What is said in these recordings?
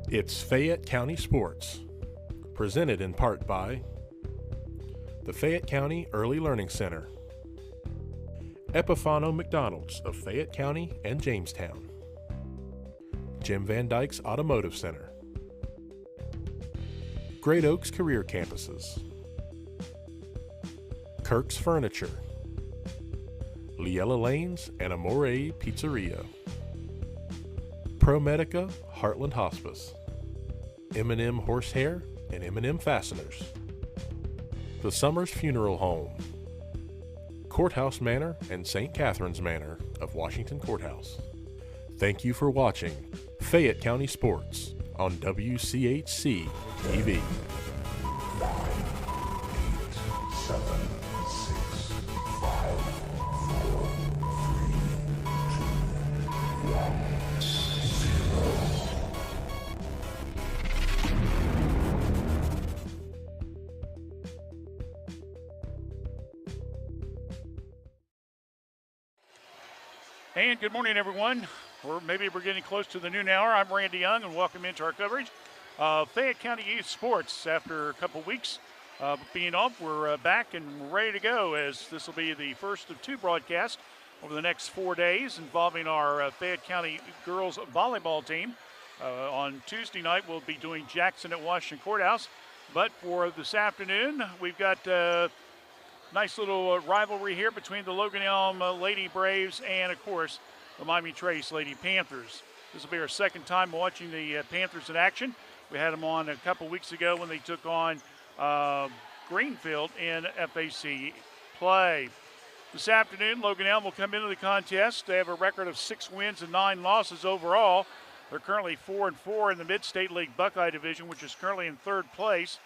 It's Fayette County Sports, presented in part by the Fayette County Early Learning Center, Epifano McDonald's of Fayette County and Jamestown, Jim Van Dyke's Automotive Center, Great Oaks Career Campuses, Kirk's Furniture, Liella Lanes and Amore Pizzeria, ProMedica Heartland Hospice, M&M Horsehair and M&M Fasteners, the Summers Funeral Home, Courthouse Manor and St. Catherine's Manor of Washington Courthouse. Thank you for watching Fayette County Sports on WCHC TV. 9, 8, 7, 6, 5, 4, 3, 2, 1, 0. And good morning, everyone. Maybe we're getting close to the noon hour. I'm Randy Young, and welcome into our coverage of Fayette County Youth Sports. After a couple weeks being off, we're back and ready to go, as this will be the first of two broadcasts over the next 4 days involving our Fayette County girls volleyball team. On Tuesday night, we'll be doing Jackson at Washington Courthouse. But for this afternoon, we've got nice little rivalry here between the Logan Elm Lady Braves and, of course, the Miami Trace Lady Panthers. This will be our second time watching the Panthers in action. We had them on a couple weeks ago when they took on Greenfield in FAC play. This afternoon, Logan Elm will come into the contest. They have a record of 6 wins and 9 losses overall. They're currently 4-4 in the Mid-State League Buckeye Division, which is currently in 3rd place.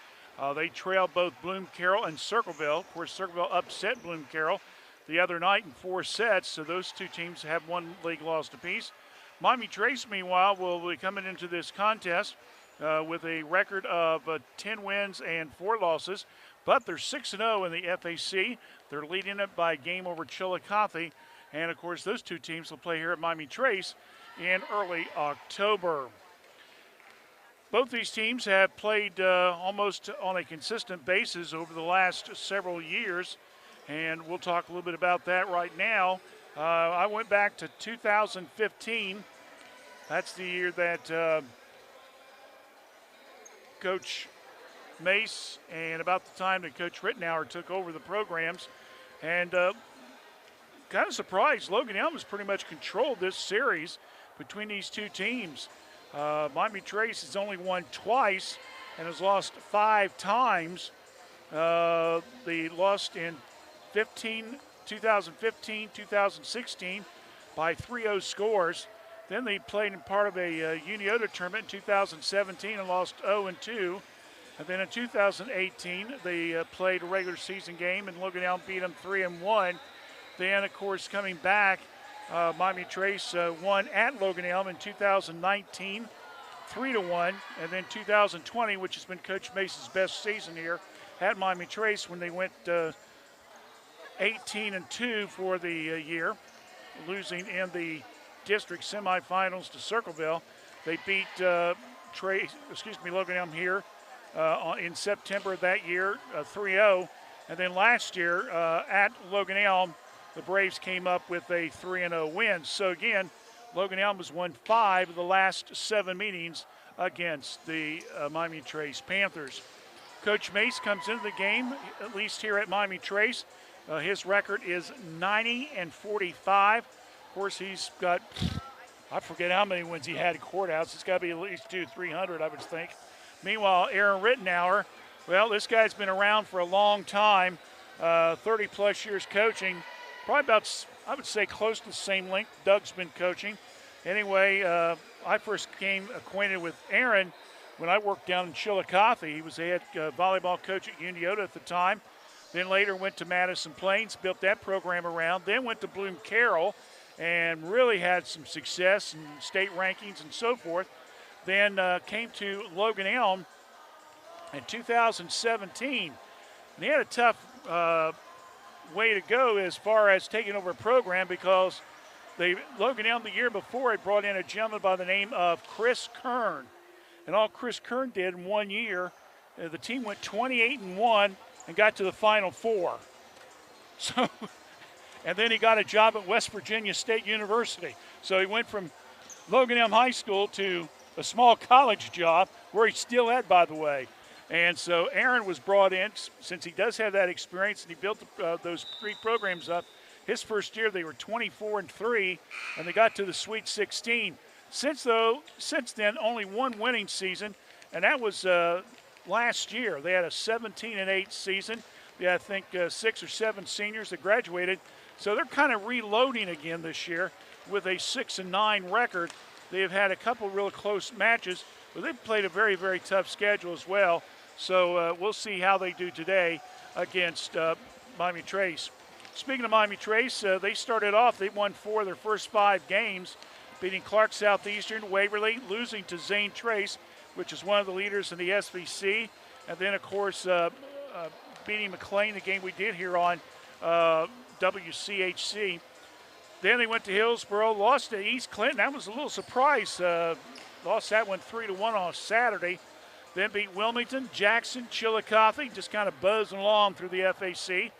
They trail both Bloom Carroll and Circleville. Of course, Circleville upset Bloom Carroll the other night in 4 sets, so those two teams have 1 league loss apiece. Miami Trace, meanwhile, will be coming into this contest with a record of 10 wins and 4 losses, but they're 6-0 in the FAC. They're leading it by a game over Chillicothe, and, of course, those two teams will play here at Miami Trace in early October. Both these teams have played almost on a consistent basis over the last several years, and we'll talk a little bit about that right now. I went back to 2015. That's the year that Coach Mace and about the time that Coach Rittenauer took over the programs. And kind of surprised, Logan Elm has pretty much controlled this series between these two teams. Miami Trace has only won twice and has lost 5 times. They lost in 2015, 2016 by 3-0 scores. Then they played in part of a Uniota tournament in 2017 and lost 0-2. And then in 2018, they played a regular season game and Logan Elm beat them 3-1. Then, of course, coming back, Miami Trace won at Logan Elm in 2019, 3-1, and then 2020, which has been Coach Mace's best season here at Miami Trace, when they went 18-2 for the year, losing in the district semifinals to Circleville. They beat Logan Elm here in September of that year, 3-0, and then last year at Logan Elm, the Braves came up with a 3-0 win. So again, Logan Elm has won 5 of the last 7 meetings against the Miami Trace Panthers. Coach Mace comes into the game, at least here at Miami Trace. His record is 90-45. Of course, he's got, I forget how many wins he had at Courthouse. It's got to be at least 200-300, I would think. Meanwhile, Aaron Rittenauer, well, this guy's been around for a long time, 30-plus years coaching. Probably about, I would say, close to the same length Doug's been coaching. Anyway, I first became acquainted with Aaron when I worked down in Chillicothe. He was the head volleyball coach at Uniota at the time. Then later went to Madison Plains, built that program around. Then went to Bloom Carroll and really had some success in state rankings and so forth. Then came to Logan Elm in 2017. And he had a tough way to go as far as taking over a program, because Logan Elm the year before had brought in a gentleman by the name of Chris Kern. And all Chris Kern did in 1 year, the team went 28-1 and got to the Final Four. So, and then he got a job at West Virginia State University. So he went from Logan Elm High School to a small college job, where he's still at, by the way. And so Aaron was brought in, since he does have that experience, and he built those 3 programs up. His first year, they were 24-3, and they got to the Sweet 16. Since then, only 1 winning season, and that was last year. They had a 17-8 season. They had, I think, 6 or 7 seniors that graduated. So they're kind of reloading again this year with a 6-9 record. They have had a couple real close matches, but they've played a very, very tough schedule as well. So we'll see how they do today against Miami Trace. Speaking of Miami Trace, they started off, they won 4 of their first 5 games, beating Clark Southeastern, Waverly, losing to Zane Trace, which is one of the leaders in the SVC. And then, of course, beating McLean, the game we did here on WCHC. Then they went to Hillsboro, lost to East Clinton. That was a little surprise. Lost that one 3-1 on Saturday. Then beat Wilmington, Jackson, Chillicothe, just kind of buzzing along through the FAC.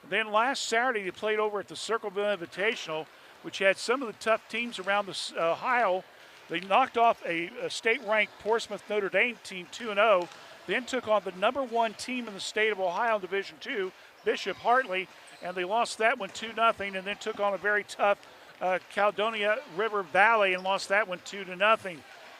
Then last Saturday they played over at the Circleville Invitational, which had some of the tough teams around the Ohio. They knocked off a state-ranked Portsmouth Notre Dame team 2-0, then took on the #1 team in the state of Ohio in Division II, Bishop Hartley, and they lost that one 2-0, and then took on a very tough Caledonia River Valley and lost that one 2-0.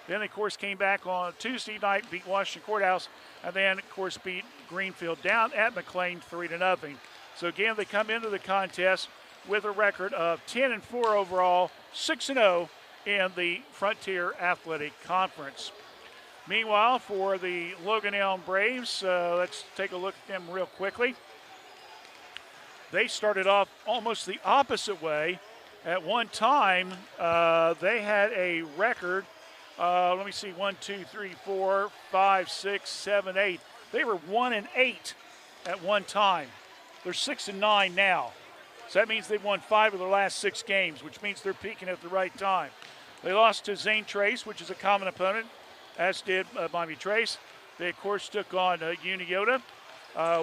Then, of course, came back on Tuesday night, beat Washington Courthouse, and then, of course, beat Greenfield down at McLean 3-0. So, again, they come into the contest with a record of 10-4 overall, 6-0 in the Frontier Athletic Conference. Meanwhile, for the Logan Elm Braves, let's take a look at them real quickly. They started off almost the opposite way. At one time, they had a record, let me see, 1, 2, 3, 4, 5, 6, 7, 8. They were 1-8 at one time. They're 6-9 now. So that means they've won 5 of their last 6 games, which means they're peaking at the right time. They lost to Zane Trace, which is a common opponent, as did Miami Trace. They, of course, took on Uniota.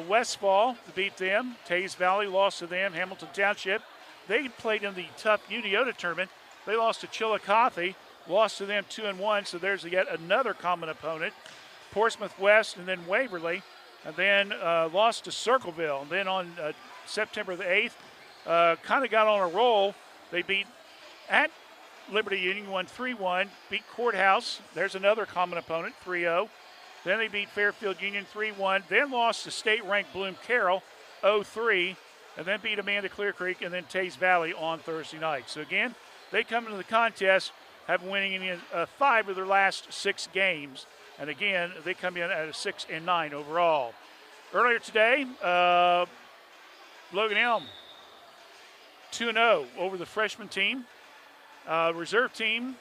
Westfall beat them. Tays Valley lost to them. Hamilton Township. They played in the tough Uniota tournament. They lost to Chillicothe, lost to them 2-1, so there's yet another common opponent. Portsmouth West and then Waverly, and then lost to Circleville. And then on September the 8th, kind of got on a roll. They beat at Liberty Union, won 3-1, beat Courthouse. There's another common opponent, 3-0. Then they beat Fairfield Union 3-1, then lost to state-ranked Bloom Carroll 0-3, and then beat Amanda Clear Creek and then Tays Valley on Thursday night. So again, they come into the contest, have winning in 5 of their last 6 games. And again, they come in at a 6-9 overall. Earlier today, Logan Elm 2-0 over the freshman team. Reserve team,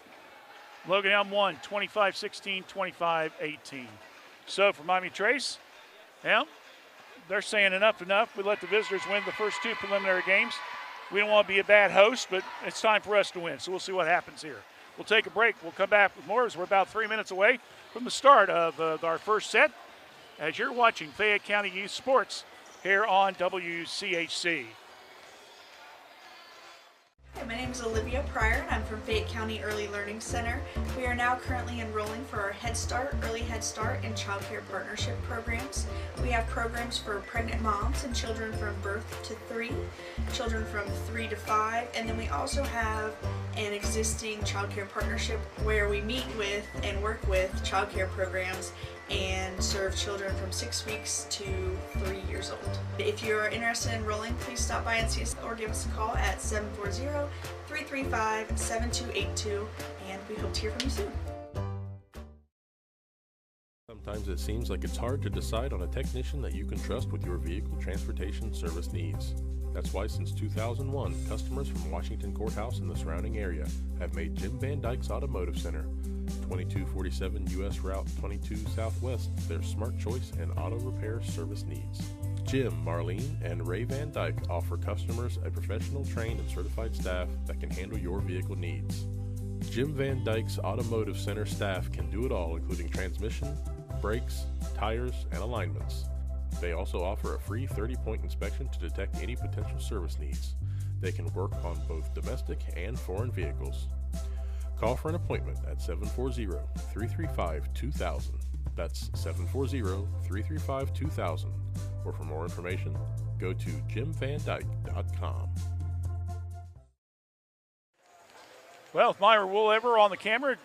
Logan Elm won 25-16, 25-18. So for Miami Trace, yeah, they're saying enough. We let the visitors win the first 2 preliminary games. We don't want to be a bad host, but it's time for us to win. So we'll see what happens here. We'll take a break. We'll come back with more as we're about 3 minutes away from the start of our first set as you're watching Fayette County Youth Sports here on WCHC. Hi, my name is Olivia Pryor and I'm from Fayette County Early Learning Center. We are now currently enrolling for our Head Start, Early Head Start, and Child Care Partnership programs. We have programs for pregnant moms and children from birth to 3, children from 3 to 5, and then we also have an existing Child Care Partnership where we meet with and work with child care programs and serve children from 6 weeks to 3 years old. If you're interested in enrolling, please stop by and see us or give us a call at 740-335-7282, and we hope to hear from you soon. Sometimes it seems like it's hard to decide on a technician that you can trust with your vehicle transportation service needs. That's why since 2001, customers from Washington Courthouse and the surrounding area have made Jim Van Dyke's Automotive Center, 2247 U.S. Route 22 Southwest, their smart choice and auto repair service needs. Jim, Marlene, and Ray Van Dyke offer customers a professional, trained, and certified staff that can handle your vehicle needs. Jim Van Dyke's Automotive Center staff can do it all, including transmission, brakes, tires, and alignments. They also offer a free 30-point inspection to detect any potential service needs. They can work on both domestic and foreign vehicles. Call for an appointment at 740-335-2000. That's 740-335-2000. Or for more information, go to jimvandyke.com. Well, with Myra Woollever on the camera,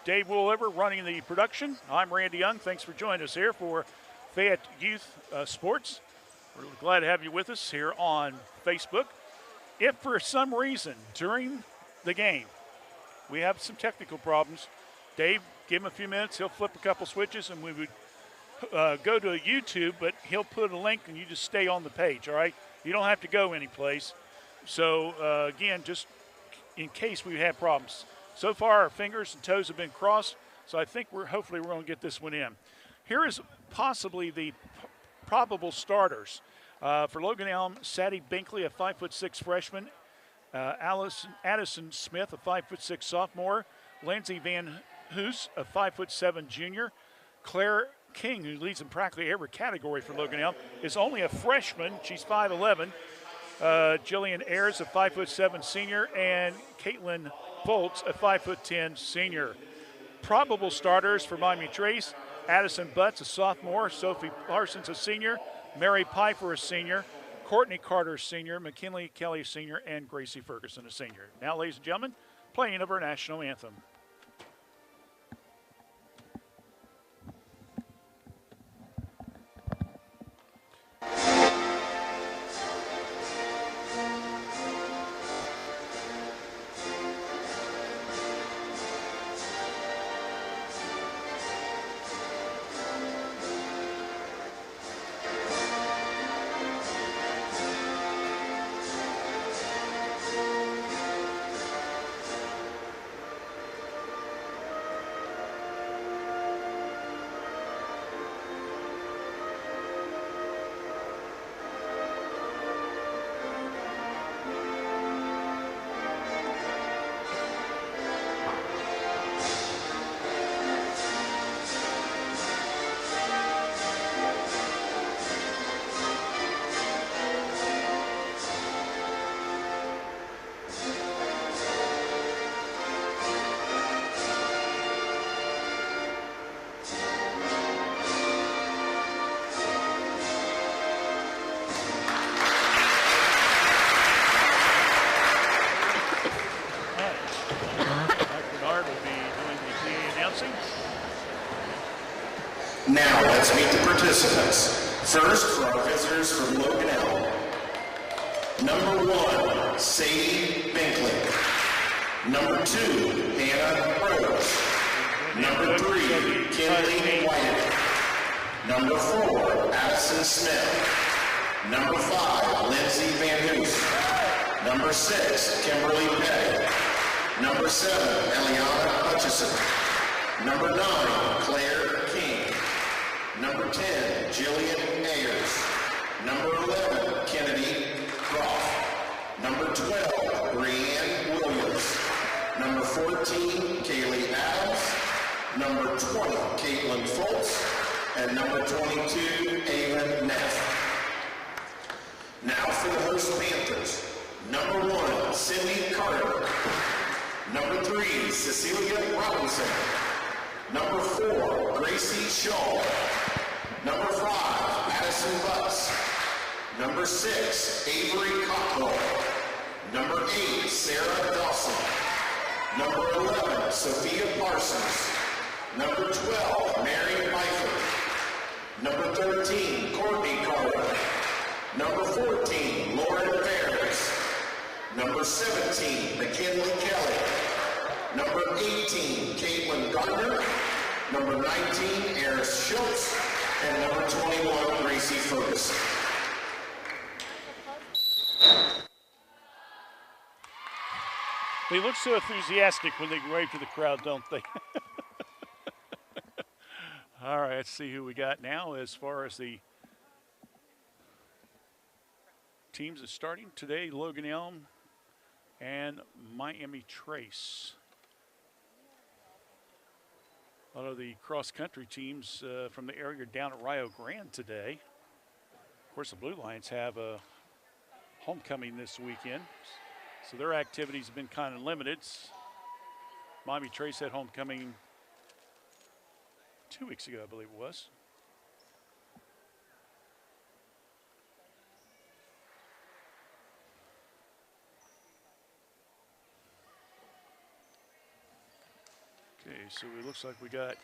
Dave Woollever running the production. I'm Randy Young. Thanks for joining us here for Fayette Youth Sports. We're glad to have you with us here on Facebook. If for some reason during the game we have some technical problems, Dave, give him a few minutes. He'll flip a couple switches and we would go to YouTube, but he'll put a link and you just stay on the page, all right? You don't have to go anyplace. So, again, just in case we have problems. So far, our fingers and toes have been crossed, so I think hopefully we're going to get this one in. Here is possibly the probable starters. For Logan Elm, Sadie Binkley, a 5'6" freshman. Addison Smith, a 5'6" sophomore. Lindsay Van Hoos, a 5'7" junior. Claire King, who leads in practically every category for Logan Elm, is only a freshman. She's 5'11". Jillian Ayers, a 5'7" senior, and Caitlin Foltz, a 5'10" senior. Probable starters for Miami Trace: Addison Butts, a sophomore; Sophie Parsons, a senior; Mary Piper, a senior; Courtney Carter, senior; McKinley Kelly, senior; and Gracie Ferguson, a senior. Now, ladies and gentlemen, playing of our national anthem. Now let's meet the participants. First, for our visitors from Logan Elm. Number 1, Sadie Binkley. Number 2, Hannah Rose. Number 3, Kinley White. Number 4, Addison Smith. Number 5, Lindsay Van Hoos. Number 6, Kimberly Petty. Number 7, Eliana Hutchison. Number 9, Claire King. Number 10, Jillian Ayers. Number 11, Kennedy Croft. Number 12, Brianne Williams. Number 14, Kaylee Adams. Number 20, Caitlin Foltz. And number 22, Ava Neff. Now for the host Panthers. Number 1, Cindy Carter. Number 3, Cecilia Robinson. Number 4, Gracie Shaw. Number 5, Addison Butts. Number 6, Avery Cockrell. Number 8, Sarah Dawson. Number 11, Sophia Parsons. Number 12, Mary Pfeiffer. Number 13, Courtney Carter. Number 14, Lauren Ferris. Number 17, McKinley Kelly. Number 18, Caitlin Gardner. Number 19, Eris Schultz. And number 21, Gracie Ferguson. They look so enthusiastic when they wave to the crowd, don't they? All right, let's see who we got now as far as the teams that's starting today. Logan Elm and Miami Trace. A lot of the cross-country teams from the area are down at Rio Grande today. Of course, the Blue Lions have a homecoming this weekend, so their activities have been kind of limited. Miami Trace had homecoming 2 weeks ago, I believe it was. Okay, so it looks like we got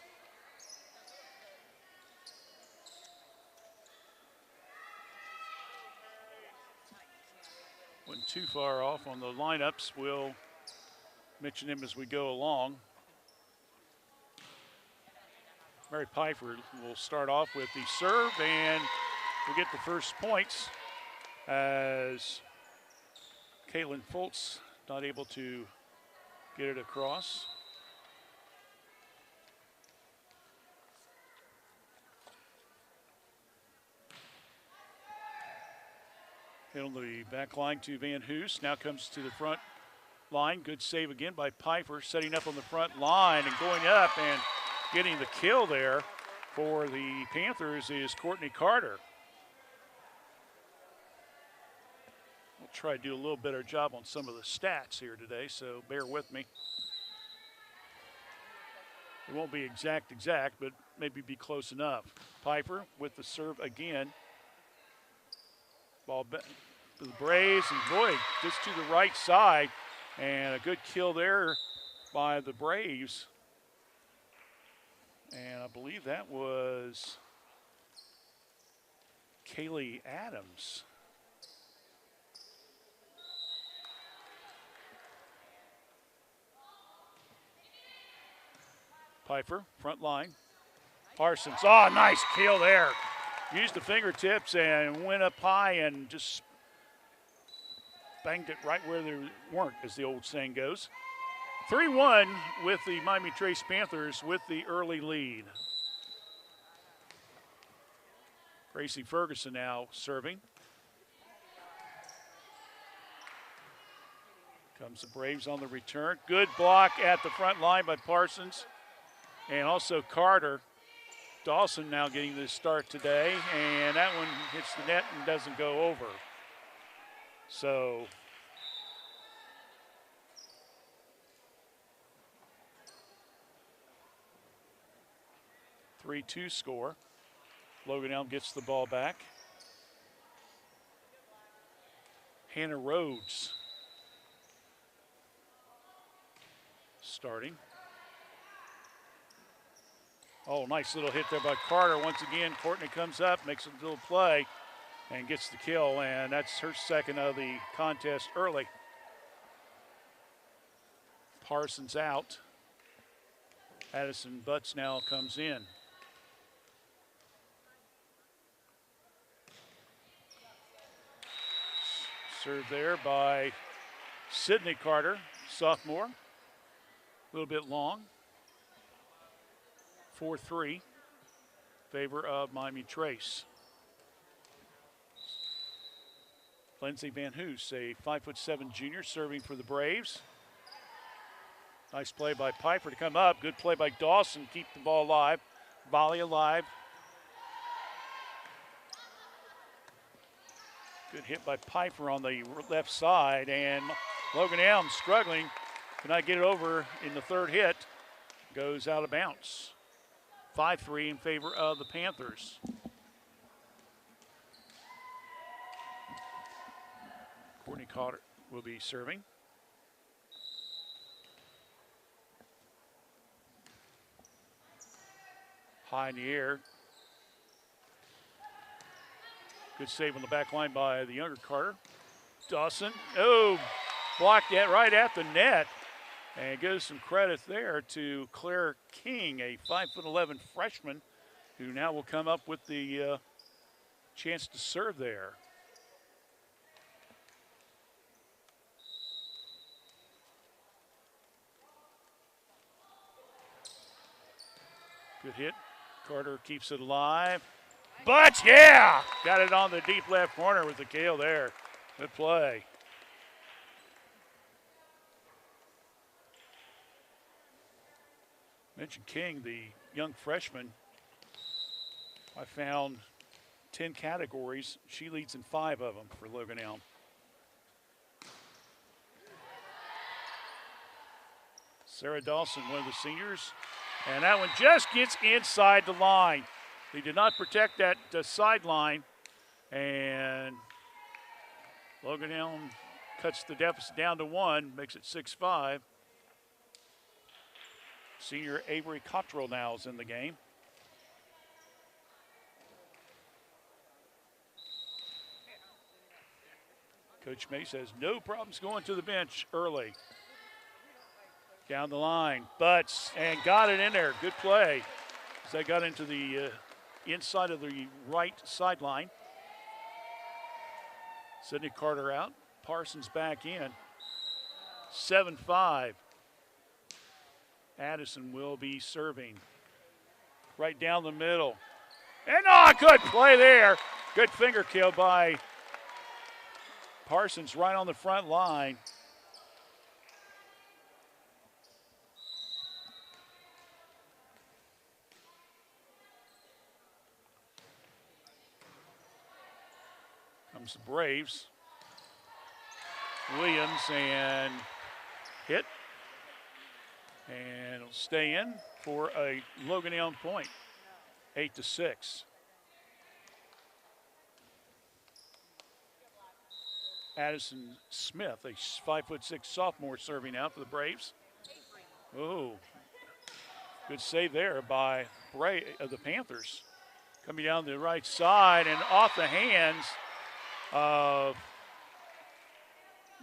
wasn't too far off on the lineups. We'll mention them as we go along. Mary Pfeiffer will start off with the serve, and we'll get the first points as Caitlin Foltz not able to get it across. Hit on the back line to Van Hoos. Now comes to the front line. Good save again by Pfeiffer, setting up on the front line and going up and getting the kill there for the Panthers is Courtney Carter. We'll try to do a little better job on some of the stats here today, so bear with me. It won't be exact, but maybe be close enough. Pfeiffer with the serve again. Ball back to the Braves, and boy, just to the right side, and a good kill there by the Braves. And I believe that was Kaylee Adams. Pfeiffer, front line. Parsons, oh, nice kill there. Used the fingertips and went up high and just banged it right where they weren't, as the old saying goes. 3-1 with the Miami Trace Panthers with the early lead. Gracie Ferguson now serving. Comes the Braves on the return. Good block at the front line by Parsons and also Carter. Dawson now getting the start today, and that one hits the net and doesn't go over. So a 3-2 score. Logan Elm gets the ball back. Hannah Rhodes starting. Oh, nice little hit there by Carter. Once again, Courtney comes up, makes a little play, and gets the kill, and that's her second of the contest early. Parsons out. Addison Butts now comes in. Served there by Sydney Carter, sophomore. A little bit long. 4-3, favor of Miami Trace. Lindsay Van Hoos, a 5'7" junior, serving for the Braves. Nice play by Pfeiffer to come up. Good play by Dawson, keep the ball alive. Volley alive. Good hit by Pfeiffer on the left side, and Logan Elm struggling. Cannot get it over in the third hit. Goes out of bounds. 5-3 in favor of the Panthers. Courtney Carter will be serving. High in the air. Good save on the back line by the younger Carter. Dawson, oh, blocked that right at the net. And gives some credit there to Claire King, a 5'11" freshman, who now will come up with the chance to serve there. Good hit. Carter keeps it alive. But yeah, got it on the deep left corner with the kill there. Good play. Mentioned King, the young freshman. I found 10 categories. She leads in 5 of them for Logan Elm. Sarah Dawson, one of the seniors. And that one just gets inside the line. They did not protect that sideline. And Logan Elm cuts the deficit down to 1, makes it 6-5. Senior Avery Cottrell now is in the game. Coach May says no problems going to the bench early. Down the line, butts, and got it in there. Good play. As they got into the inside of the right sideline. Sydney Carter out. Parsons back in. 7-5. Addison will be serving. Right down the middle. And good play there. Good finger kill by Parsons right on the front line. Comes the Braves. Williams and hit. And it'll stay in for a Logan Elm point. 8-6. Addison Smith, a 5'6" sophomore, serving out for the Braves. Oh, good save there by the Panthers. Coming down the right side and off the hands of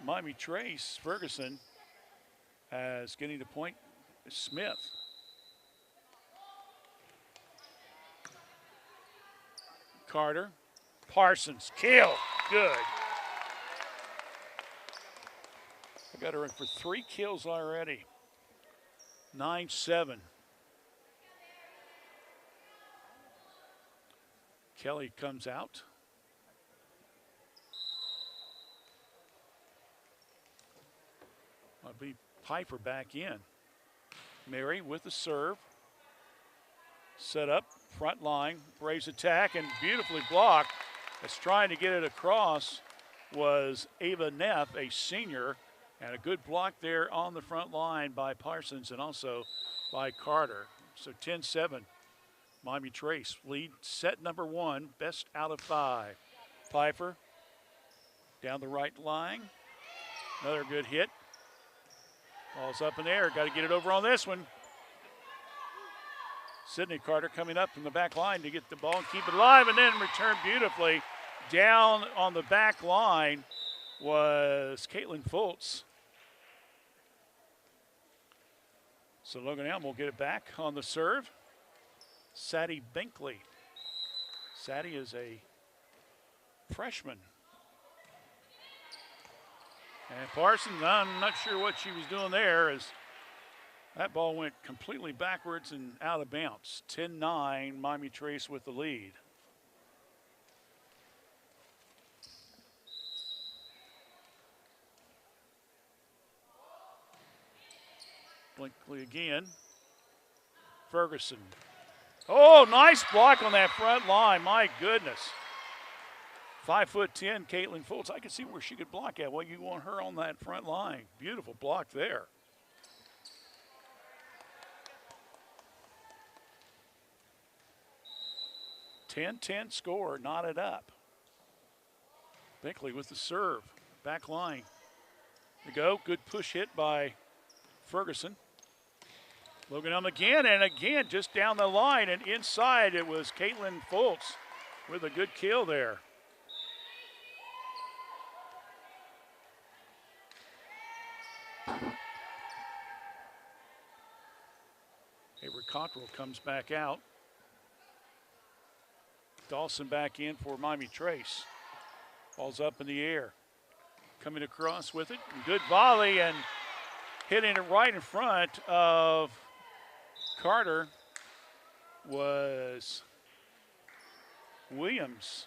Miami Trace Ferguson as getting the point is Smith. Carter, Parsons, kill, good. I got her in for 3 kills already. 9-7. Kelly comes out. I'll be Piper back in. Mary with the serve. Set up, front line, Braves attack, and beautifully blocked. As trying to get it across was Ava Neff, a senior, and a good block there on the front line by Parsons and also by Carter. So 10-7, Miami Trace lead set number 1, best out of 5. Piper down the right line, another good hit. Ball's up in the air, got to get it over on this one. Sydney Carter coming up from the back line to get the ball and keep it alive and then return beautifully. Down on the back line was Caitlin Fultz. So Logan Elm will get it back on the serve. Sadie Binkley. Sadie is a freshman. And Parsons, I'm not sure what she was doing there as that ball went completely backwards and out of bounds. 10-9, Miami Trace with the lead. Blinkley again. Ferguson. Oh, nice block on that front line. My goodness. 5'10", Caitlin Fultz. I could see where she could block at. Well, you want her on that front line. Beautiful block there. (10-10) score, knotted up. Binkley with the serve. Back line. There we go. Good push hit by Ferguson. Logan Elm again, and again, just down the line and inside it was Caitlin Fultz with a good kill there. Avery Cottrell comes back out. Dawson back in for Miami Trace. Ball's up in the air. Coming across with it. Good volley and hitting it right in front of Carter was Williams.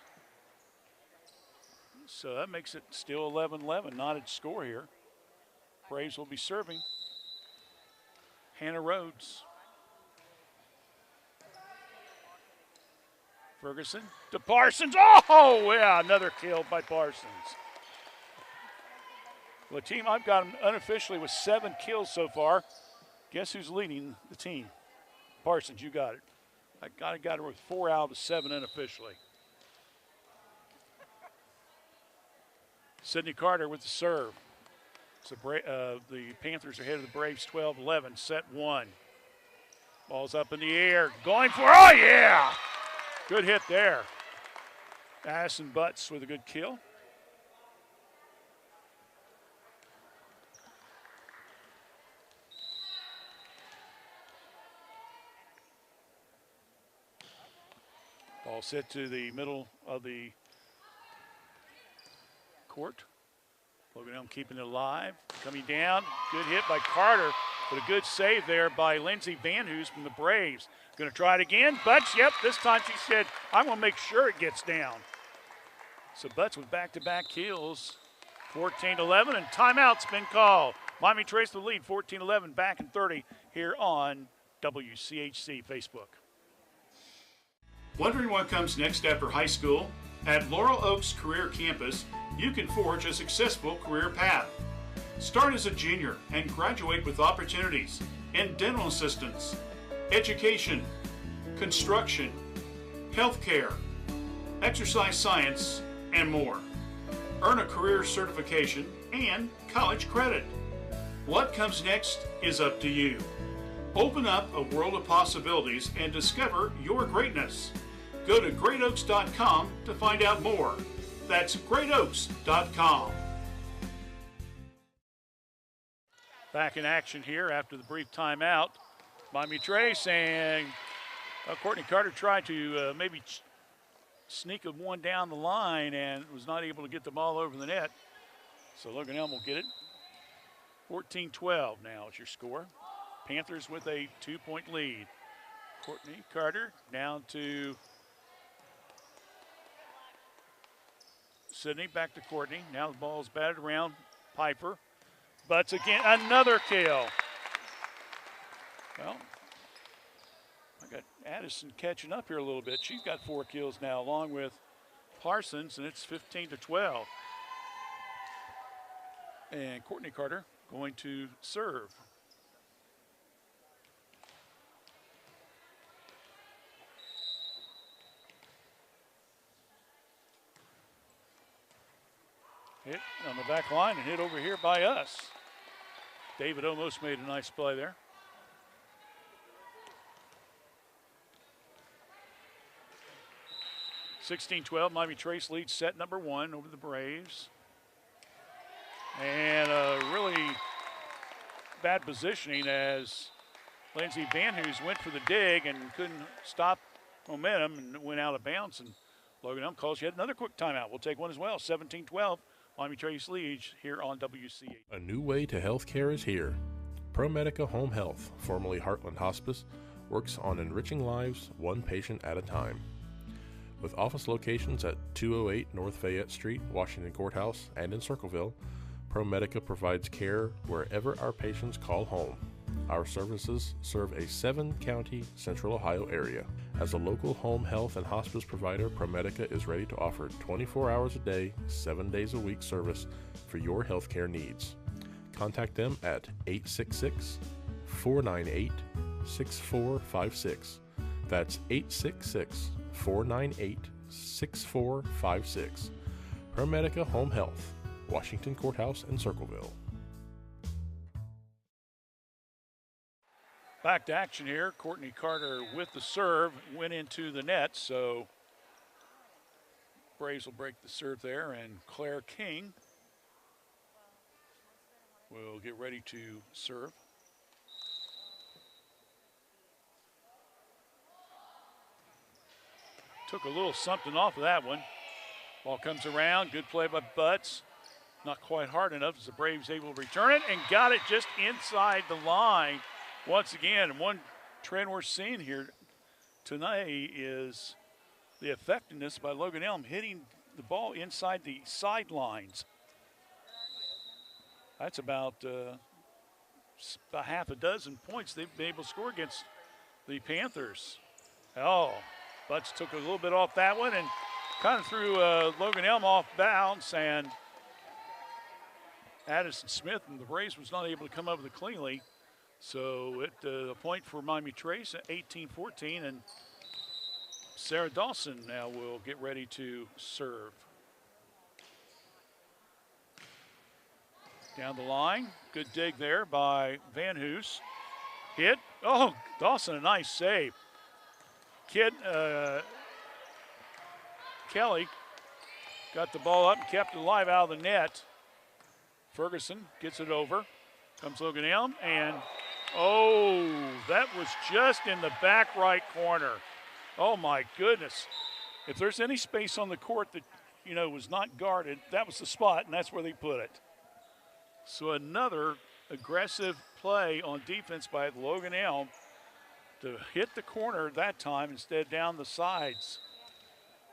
So that makes it still 11-11, knotted score here. Braves will be serving. Hannah Rhodes. Ferguson to Parsons. Oh, yeah, another kill by Parsons. Well, the team I've got them unofficially with 7 kills so far. Guess who's leading the team? Parsons, you got it. I got her with 4 out of the 7 unofficially. Sydney Carter with the serve. So the Panthers are ahead of the Braves 12-11, set 1. Ball's up in the air, going for, oh yeah! Good hit there. Addison Butts with a good kill. Ball set to the middle of the court. Logan Elm keeping it alive. Coming down, good hit by Carter, but a good save there by Lindsey Van Hoos from the Braves. Going to try it again. Butts, yep, this time she said, I'm going to make sure it gets down. So Butts with back-to-back kills. 14-11, and timeout's been called. Miami Trace the lead, 14-11, back in 30 here on WCHC Facebook. Wondering what comes next after high school? At Laurel Oaks Career Campus, you can forge a successful career path. Start as a junior and graduate with opportunities in dental assistance, education, construction, healthcare, exercise science, and more. Earn a career certification and college credit. What comes next is up to you. Open up a world of possibilities and discover your greatness. Go to greatoaks.com to find out more. That's greatoaks.com. Back in action here after the brief timeout. Miami Trace and Courtney Carter tried to maybe sneak one down the line and was not able to get the ball over the net. So Logan Elm will get it. 14-12 now is your score. Panthers with a 2-point lead. Courtney Carter down to Sydney, back to Courtney. Now the ball's batted around. Piper. Butts again, another kill. Well, I got Addison catching up here a little bit. She's got 4 kills now, along with Parsons, and it's 15-12. And Courtney Carter going to serve. Hit on the back line and hit over here by us. David almost made a nice play there. (16-12), Miami Trace leads set number 1 over the Braves. And a really bad positioning as Lindsey Van Hoos went for the dig and couldn't stop momentum and went out of bounds. And Logan Elm calls yet another quick timeout. We'll take one as well. 17-12. Miami Trace leads here on WCA. A new way to healthcare is here. ProMedica Home Health, formerly Heartland Hospice, works on enriching lives one patient at a time. With office locations at 208 North Fayette Street, Washington Courthouse, and in Circleville, ProMedica provides care wherever our patients call home. Our services serve a 7-county Central Ohio area. As a local home health and hospice provider, ProMedica is ready to offer 24 hours a day, 7 days a week service for your healthcare needs. Contact them at 866-498-6456. That's 866-498-6456. ProMedica Home Health, Washington Courthouse and Circleville. Back to action here. Courtney Carter with the serve went into the net, so Braves will break the serve there, and Claire King will get ready to serve. Took a little something off of that one. Ball comes around. Good play by Butts. Not quite hard enough as the Braves able to return it and got it just inside the line. Once again, one trend we're seeing here tonight is the effectiveness by Logan Elm hitting the ball inside the sidelines. That's about half a dozen points they've been able to score against the Panthers. Oh, Butts took a little bit off that one and kind of threw Logan Elm off bounds, and Addison Smith and the Braves was not able to come up with it cleanly. So a point for Miami Trace at 18-14, and Sarah Dawson now will get ready to serve. Down the line, good dig there by Van Hoos. Hit, oh, Dawson, a nice save. Kelly got the ball up and kept it alive out of the net. Ferguson gets it over. Comes Logan Elm, and oh, that was just in the back right corner. Oh my goodness. If there's any space on the court that, was not guarded, that was the spot, and that's where they put it. So another aggressive play on defense by Logan Elm to hit the corner that time instead down the sides.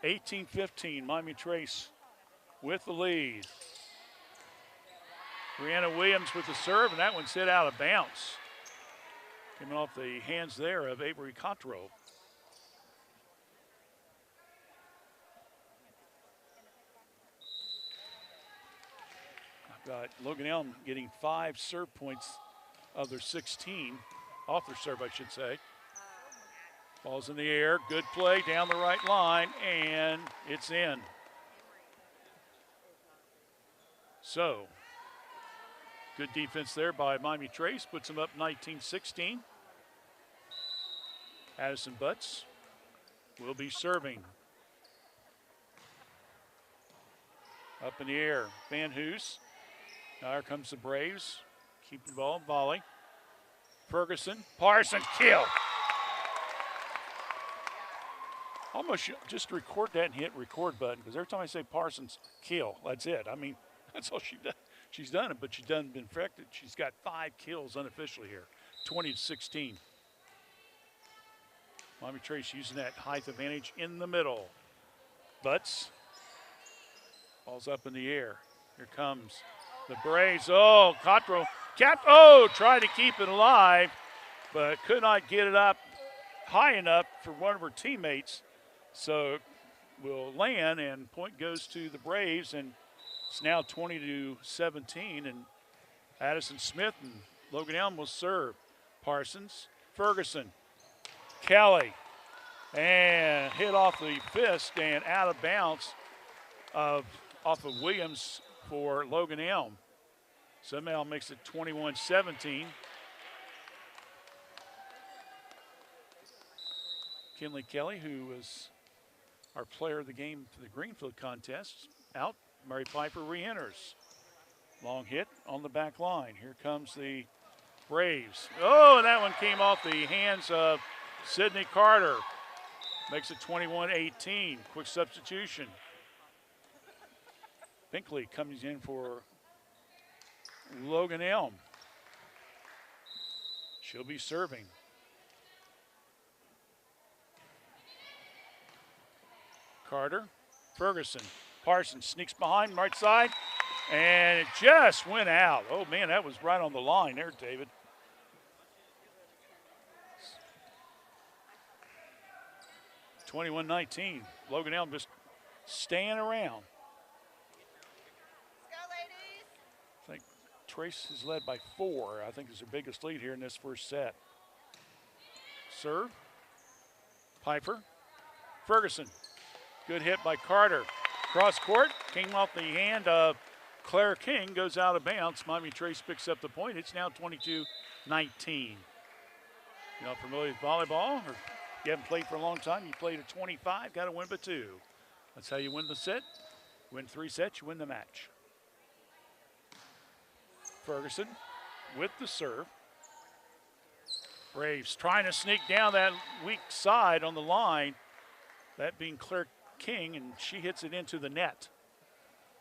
18-15, Miami Trace with the lead. Brianna Williams with the serve, and that one's hit out of bounds. Coming off the hands there of Avery Cottrell. I've got Logan Elm getting 5 serve points of their 16, off their serve, I should say. Ball's in the air, good play down the right line, and it's in. So, good defense there by Miami Trace, puts them up 19-16. Addison Butts will be serving. Up in the air, Van Hoos. Now here comes the Braves. Keep the ball, volley. Ferguson, Parson, kill. Almost just record that and hit record button, because every time I say Parsons, kill, that's it. I mean, that's all she's done it, but she's been affected. She's got 5 kills unofficially here, 20-16. Miami Trace using that height advantage in the middle. Butts, ball's up in the air. Here comes the Braves. Oh, Cottrell, tried to keep it alive, but could not get it up high enough for one of her teammates. So will land, and point goes to the Braves, and it's now 20-17, and Addison Smith and Logan Elm will serve. Parsons, Ferguson, Kelly, and hit off the fist and out of bounds off of Williams for Logan Elm. Somehow makes it 21-17. Kinley Kelly, who was our player of the game for the Greenfield contest, out. Murray Piper re-enters. Long hit on the back line. Here comes the Braves. Oh, and that one came off the hands of Sydney Carter. Makes it 21-18. Quick substitution. Binkley comes in for Logan Elm. She'll be serving. Carter, Ferguson, Parsons sneaks behind right side, and it just went out. Oh man, that was right on the line there, David. (21-19). Logan Elm just staying around. I think Trace is led by 4. I think is their biggest lead here in this first set. Serve. Piper. Ferguson. Good hit by Carter. Cross court. Came off the hand of Claire King. Goes out of bounds. Miami Trace picks up the point. It's now 22-19. You're not familiar with volleyball, or you haven't played for a long time, you played at 25, got to win by 2. That's how you win the set. Win 3 sets, you win the match. Ferguson with the serve. Braves trying to sneak down that weak side on the line. That being Claire King, and she hits it into the net.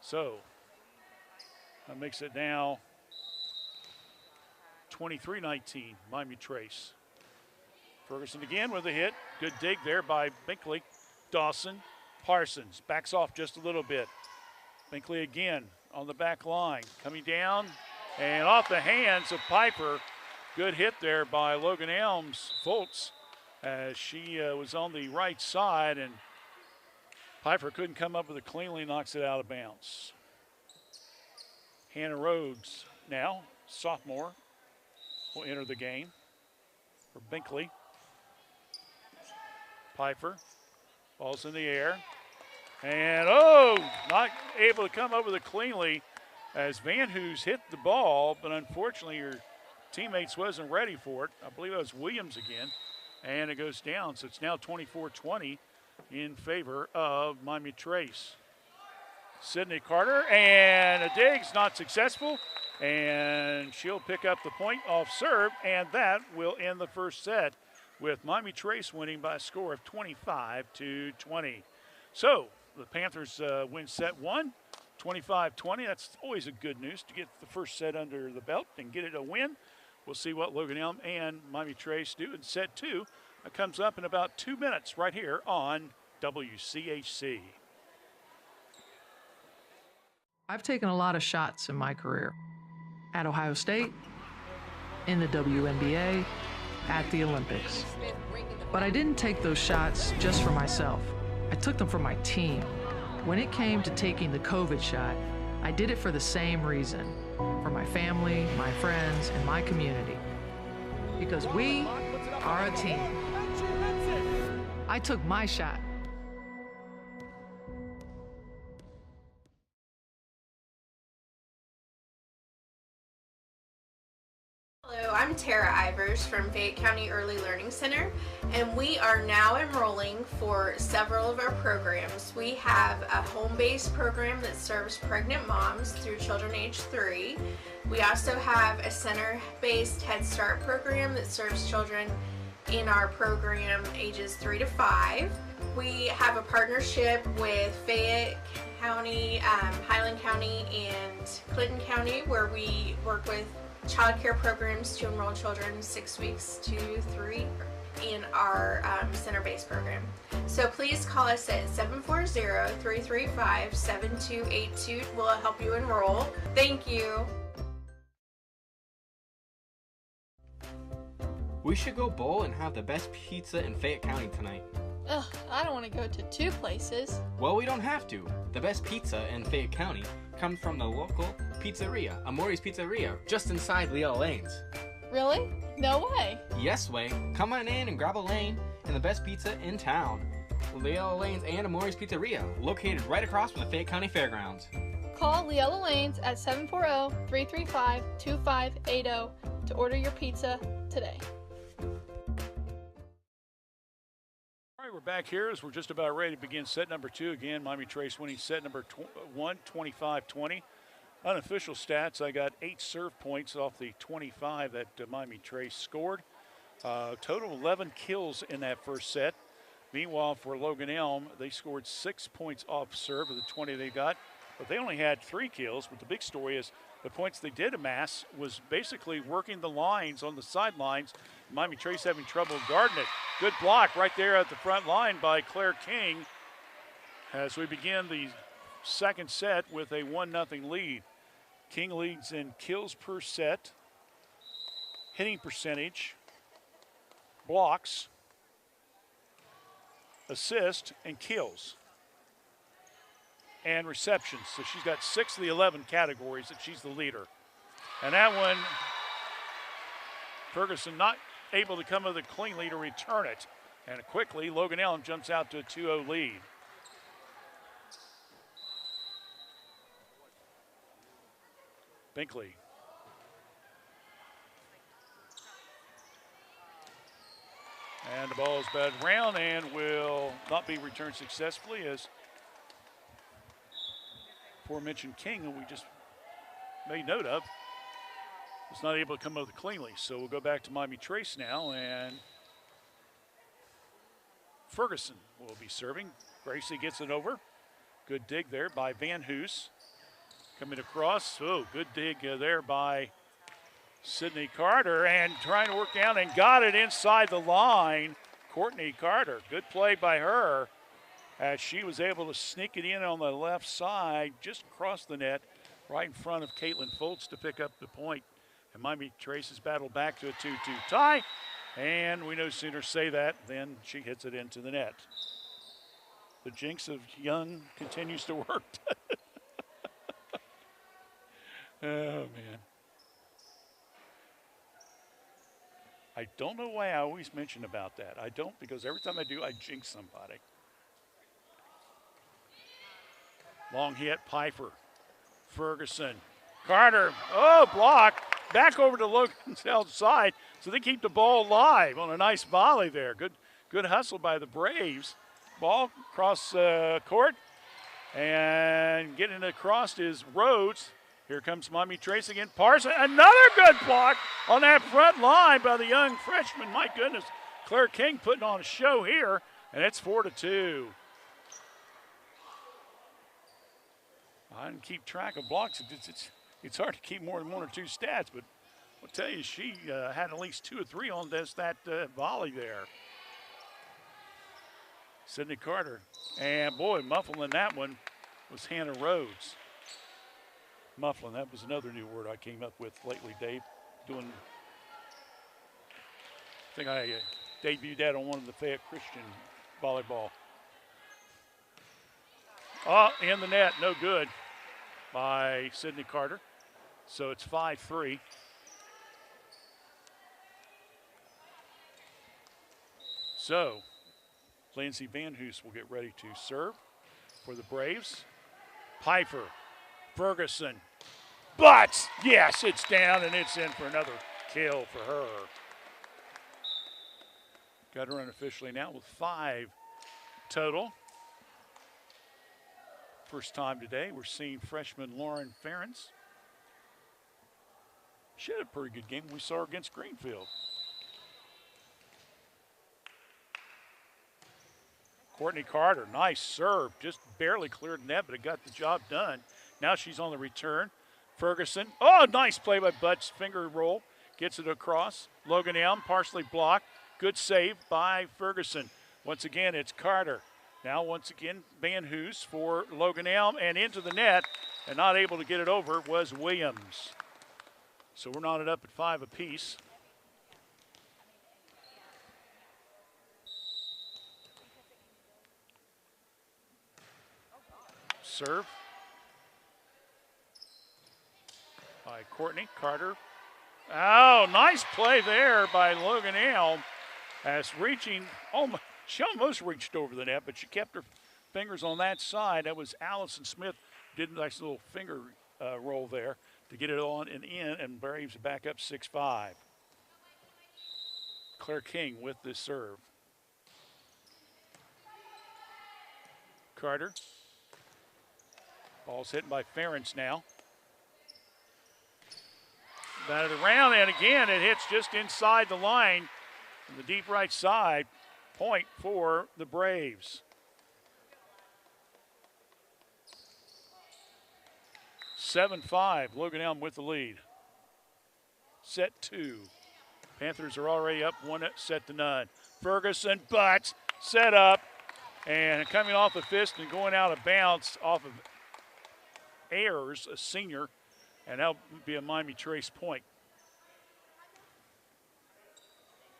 So that makes it now 23-19, Miami Trace. Ferguson again with a hit. Good dig there by Binkley. Dawson, Parsons backs off just a little bit. Binkley again on the back line. Coming down and off the hands of Piper. Good hit there by Logan Elm's Foltz. as she was on the right side, and Pfeiffer couldn't come up with it cleanly, knocks it out of bounds. Hannah Rhodes now, sophomore, will enter the game for Binkley. Pfeiffer, ball's in the air. And, not able to come up with it cleanly as Van Hoos hit the ball, but unfortunately her teammates wasn't ready for it. I believe it was Williams again, and it goes down. So it's now 24-20 in favor of Miami Trace. Sydney Carter, and a dig's not successful, and she'll pick up the point off serve, and that will end the first set with Miami Trace winning by a score of 25-20. So the Panthers win set one, 25-20. That's always a good news to get the first set under the belt and get it a win. We'll see what Logan Elm and Miami Trace do in set two. That comes up in about 2 minutes right here on WCHC. I've taken a lot of shots in my career. At Ohio State, in the WNBA, at the Olympics. But I didn't take those shots just for myself. I took them for my team. When it came to taking the COVID shot, I did it for the same reason. For my family, my friends, and my community. Because we are a team. I took my shot. Hello, I'm Tara Ivers from Fayette County Early Learning Center, and we are now enrolling for several of our programs. We have a home-based program that serves pregnant moms through children age 3. We also have a center-based Head Start program that serves children in our program ages 3 to 5. We have a partnership with Fayette County, Highland County, and Clinton County, where we work with child care programs to enroll children 6 weeks to 3 in our center-based program. So please call us at 740-335-7282. We'll help you enroll. Thank you. We should go bowl and have the best pizza in Fayette County tonight. Ugh, I don't want to go to 2 places. Well, we don't have to. The best pizza in Fayette County comes from the local pizzeria, Amori's Pizzeria, just inside Leah Lane's. Really? No way. Yes way. Come on in and grab a lane and the best pizza in town. Leah Lane's and Amori's Pizzeria, located right across from the Fayette County Fairgrounds. Call Leella Lanes at 740-335-2580 to order your pizza today. All right, we're back here as we're just about ready to begin set number 2. Again, Miami Trace winning set number 1, 25-20. Unofficial stats, I got 8 serve points off the 25 that Miami Trace scored. Total 11 kills in that first set. Meanwhile, for Logan Elm, they scored 6 points off serve of the 20 they got, but they only had 3 kills. But the big story is the points they did amass was basically working the lines on the sidelines. Miami Trace having trouble guarding it. Good block right there at the front line by Claire King as we begin the second set with a 1-0 lead. King leads in kills per set, hitting percentage, blocks, assists, and kills, and receptions. So she's got 6 of the 11 categories that she's the leader. And that one, Ferguson not able to come with it cleanly to return it. And quickly, Logan Elm jumps out to a 2-0 lead. Binkley. And the ball is batted around and will not be returned successfully as aforementioned King, who we just made note of, was not able to come up with it cleanly. So we'll go back to Miami Trace now, and Ferguson will be serving. Gracie gets it over. Good dig there by Van Hoos. Coming across, good dig there by Sydney Carter, and trying to work down and got it inside the line. Courtney Carter, good play by her as she was able to sneak it in on the left side, just across the net, right in front of Caitlin Foltz to pick up the point. And Miami Trace has battled back to a 2-2 tie. And we no sooner say that than she hits it into the net. The jinx of Young continues to work. Oh, man. I don't know why I always mention about that. I don't, because every time I do, I jinx somebody. Long hit, Pfeiffer. Ferguson. Carter. Oh, block. Back over to Logan's outside. So they keep the ball alive on a nice volley there. Good hustle by the Braves. Ball across court. And getting it across is Rhodes. Here comes Mommy Trace again. Parson. Another good block on that front line by the young freshman. My goodness. Claire King putting on a show here. And it's 4-2. I didn't keep track of blocks. It's hard to keep more than one or two stats, but I'll tell you, she had at least 2 or 3 on that volley there. Sydney Carter. And, boy, muffling that one was Hannah Rhodes. Muffling, that was another new word I came up with lately, Dave. I think I debuted that on one of the Fayette Christian volleyball. Oh, in the net, no good by Sydney Carter. So it's 5-3. So Lindsay Van Hoos will get ready to serve for the Braves. Pfeiffer, Ferguson, but yes, it's down and it's in for another kill for her. Got her unofficially now with 5 total. First time today, we're seeing freshman Lauren Ferens. She had a pretty good game we saw her against Greenfield. Courtney Carter, nice serve. Just barely cleared the net, but it got the job done. Now she's on the return. Ferguson, oh, nice play by Butts. Finger roll, gets it across. Logan Elm, partially blocked. Good save by Ferguson. Once again, it's Carter. Now, once again, Van Hoos for Logan Elm, and into the net, and not able to get it over was Williams. So we're knotted up at 5 apiece. Serve by Courtney Carter. Oh, nice play there by Logan Elm as reaching, she almost reached over the net, but she kept her fingers on that side. That was Allison Smith, did a nice little finger roll there to get it on and in, and Braves back up 6-5. Claire King with this serve. Carter. Ball's hit by Ferentz now. Batted around, and again it hits just inside the line on the deep right side. Point for the Braves. 7-5, Logan Elm with the lead. Set 2. Panthers are already up 1-0. Ferguson, but set up, and coming off the fist and going out of bounds off of Ayers, a senior, and that'll be a Miami Trace point.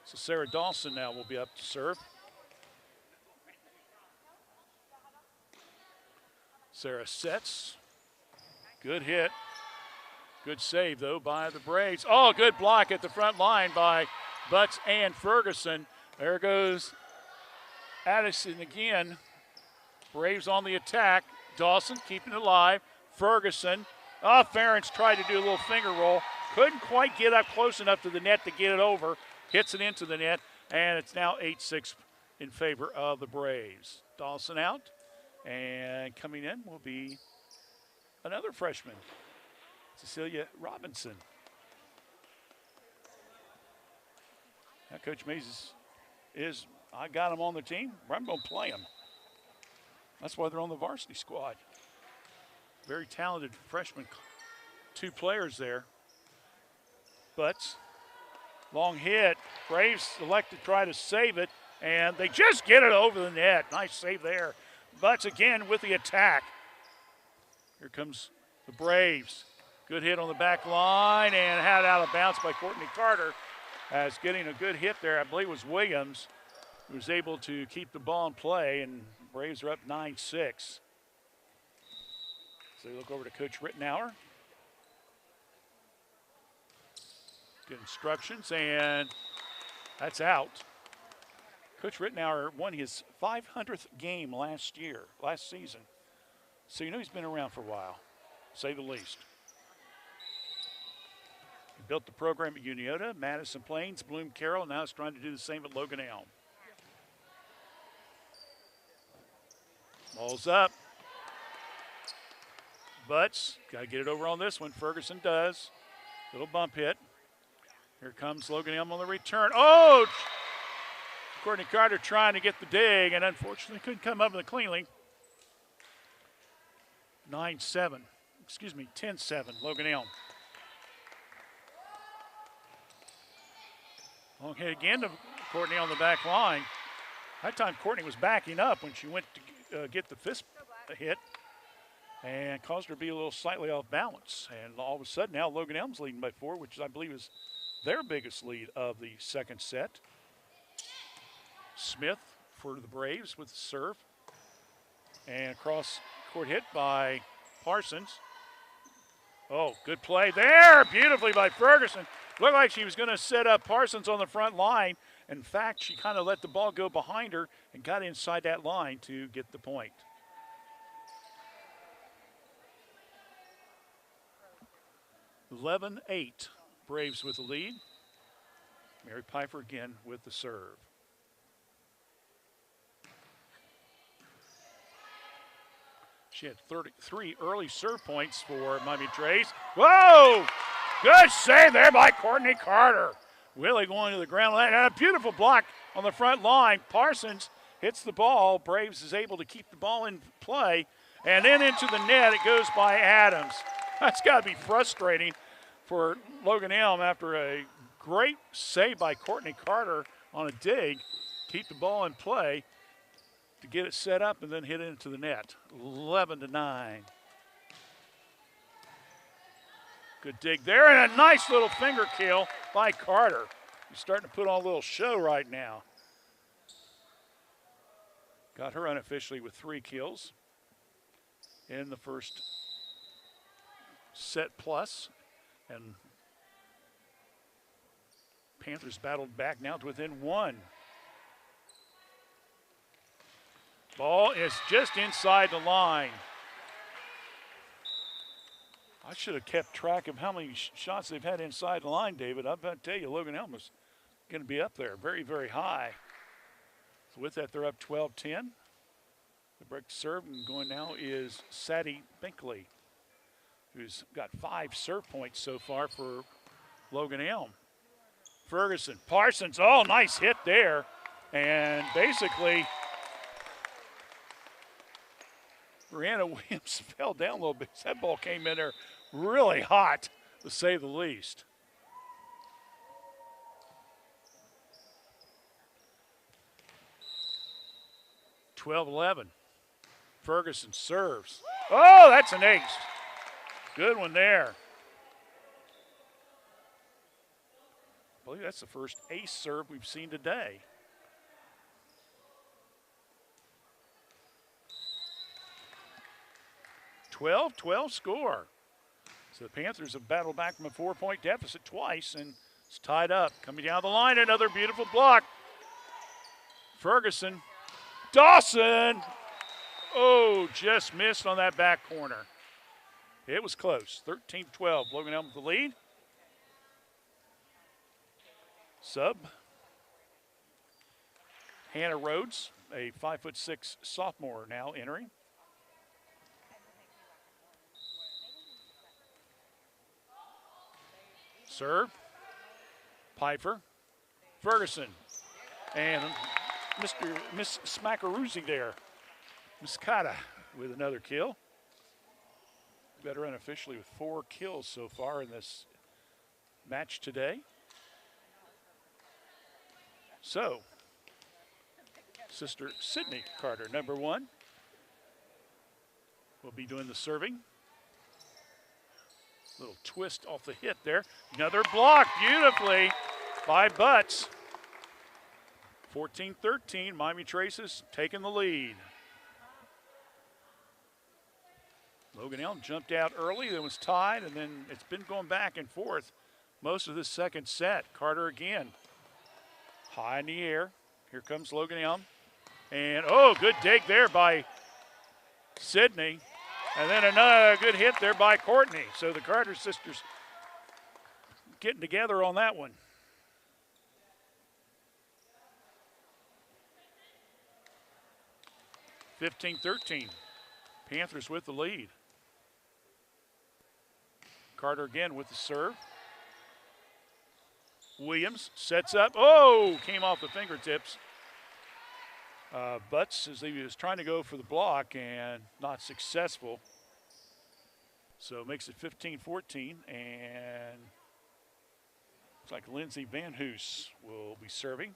So Sarah Dawson now will be up to serve. Sarah sets. Good hit. Good save, though, by the Braves. Oh, good block at the front line by Butts and Ferguson. There goes Addison again. Braves on the attack. Dawson keeping it alive. Ferguson. Oh, Ferentz tried to do a little finger roll. Couldn't quite get up close enough to the net to get it over. Hits it into the net, and it's now 8-6 in favor of the Braves. Dawson out, and coming in will be another freshman, Cecilia Robinson. Now Coach Mays is I got them on the team, I'm going to play them. That's why they're on the varsity squad. Very talented freshman, 2 players there. Butts, long hit. Braves elect to try to save it, and they just get it over the net. Nice save there. Butts again with the attack. Here comes the Braves. Good hit on the back line, and had out of bounds by Courtney Carter. as getting a good hit there, I believe it was Williams, who was able to keep the ball in play, and Braves are up 9-6. So we look over to Coach Rittenauer. Good instructions, and that's out. Coach Rittenauer won his 500th game last season. So you know he's been around for a while, to say the least. He built the program at Uniota, Madison Plains, Bloom Carroll. Now he's trying to do the same at Logan Elm. Ball's up. Butts, got to get it over on this one. Ferguson does. Little bump hit. Here comes Logan Elm on the return. Oh! Courtney Carter trying to get the dig, and unfortunately couldn't come up with it cleanly. 10-7, Logan Elm. Long hit again to Courtney on the back line. That time Courtney was backing up when she went to get the fist hit and caused her to be a little slightly off balance. And all of a sudden now Logan Elm's leading by 4, which I believe is their biggest lead of the second set. Smith for the Braves with the serve. And cross court hit by Parsons. Oh, good play there. Beautifully by Ferguson. Looked like she was going to set up Parsons on the front line. In fact, she kind of let the ball go behind her and got inside that line to get the point. (11-8), Braves with the lead. Mary Piper again with the serve. She had 33 early serve points for Miami Trace. Whoa! Good save there by Courtney Carter. Willie going to the ground line. And a beautiful block on the front line. Parsons hits the ball. Braves is able to keep the ball in play. And then into the net, it goes by Adams. That's got to be frustrating for Logan Elm after a great save by Courtney Carter on a dig. Keep the ball in play to get it set up and then hit it into the net. 11-9. Good dig there, and a nice little finger kill by Carter. He's starting to put on a little show right now. Got her unofficially with 3 kills in the first set plus. And Panthers battled back now to within 1. Ball is just inside the line. I should have kept track of how many shots they've had inside the line, David. I'm about to tell you, Logan Elm is going to be up there very, very high. So with that, they're up 12-10. The break serve and going now is Sadie Binkley, who's got 5 serve points so far for Logan Elm. Ferguson, Parsons, oh, nice hit there. And basically, Brianna Williams fell down a little bit. That ball came in there really hot, to say the least. (12-11). Ferguson serves. Oh, that's an ace. Good one there. I believe that's the first ace serve we've seen today. (12-12) score. So the Panthers have battled back from a 4-point deficit twice, and it's tied up. Coming down the line, another beautiful block. Ferguson. Dawson! Oh, just missed on that back corner. It was close. 13-12. Logan Elm with the lead. Sub. Hannah Rhodes, a 5'6" sophomore now entering. Serve. Piper. Ferguson. And Miss Smackaroozy there. Muscata with another kill. Better unofficially with 4 kills so far in this match today. So, Sister Sydney Carter, number 1, will be doing the serving. Little twist off the hit there. Another block beautifully by Butts. 14-13, Miami Traces taking the lead. Logan Elm jumped out early, then was tied, and then it's been going back and forth most of this second set. Carter again, high in the air. Here comes Logan Elm. And, oh, good dig there by Sydney. And then another good hit there by Courtney. So the Carter sisters getting together on that one. (15-13). Panthers with the lead. Carter again with the serve. Williams sets up. Oh, came off the fingertips. Butts, as he was trying to go for the block and not successful. So makes it 15-14, and looks like Lindsay Van Hoos will be serving.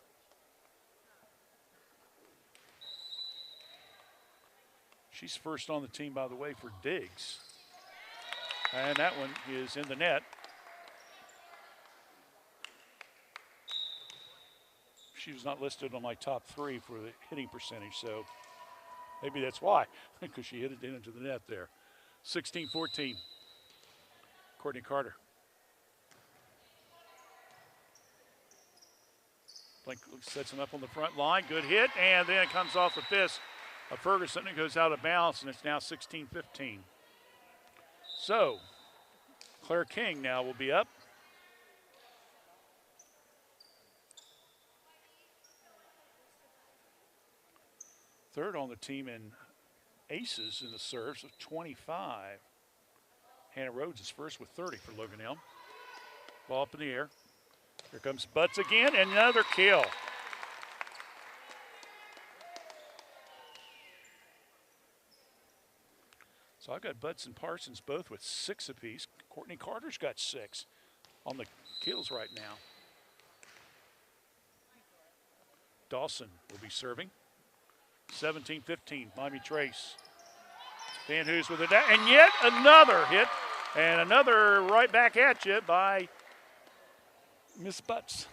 She's first on the team, by the way, for digs. And that one is in the net. She was not listed on my top 3 for the hitting percentage, so maybe that's why, because she hit it into the net there. 16-14, Courtney Carter. Blink sets him up on the front line, good hit, and then it comes off the fist of Ferguson. It goes out of bounds, and it's now 16-15. So, Claire King now will be up. Third on the team in aces in the serves of 25. Hannah Rhodes is first with 30 for Logan Elm. Ball up in the air. Here comes Butts again, and another kill. So I've got Butts and Parsons both with 6 apiece. Courtney Carter's got 6 on the kills right now. Dawson will be serving. 17-15, Miami Trace. Van Hoos with it, and yet another hit, and another right back at you by Miss Butts.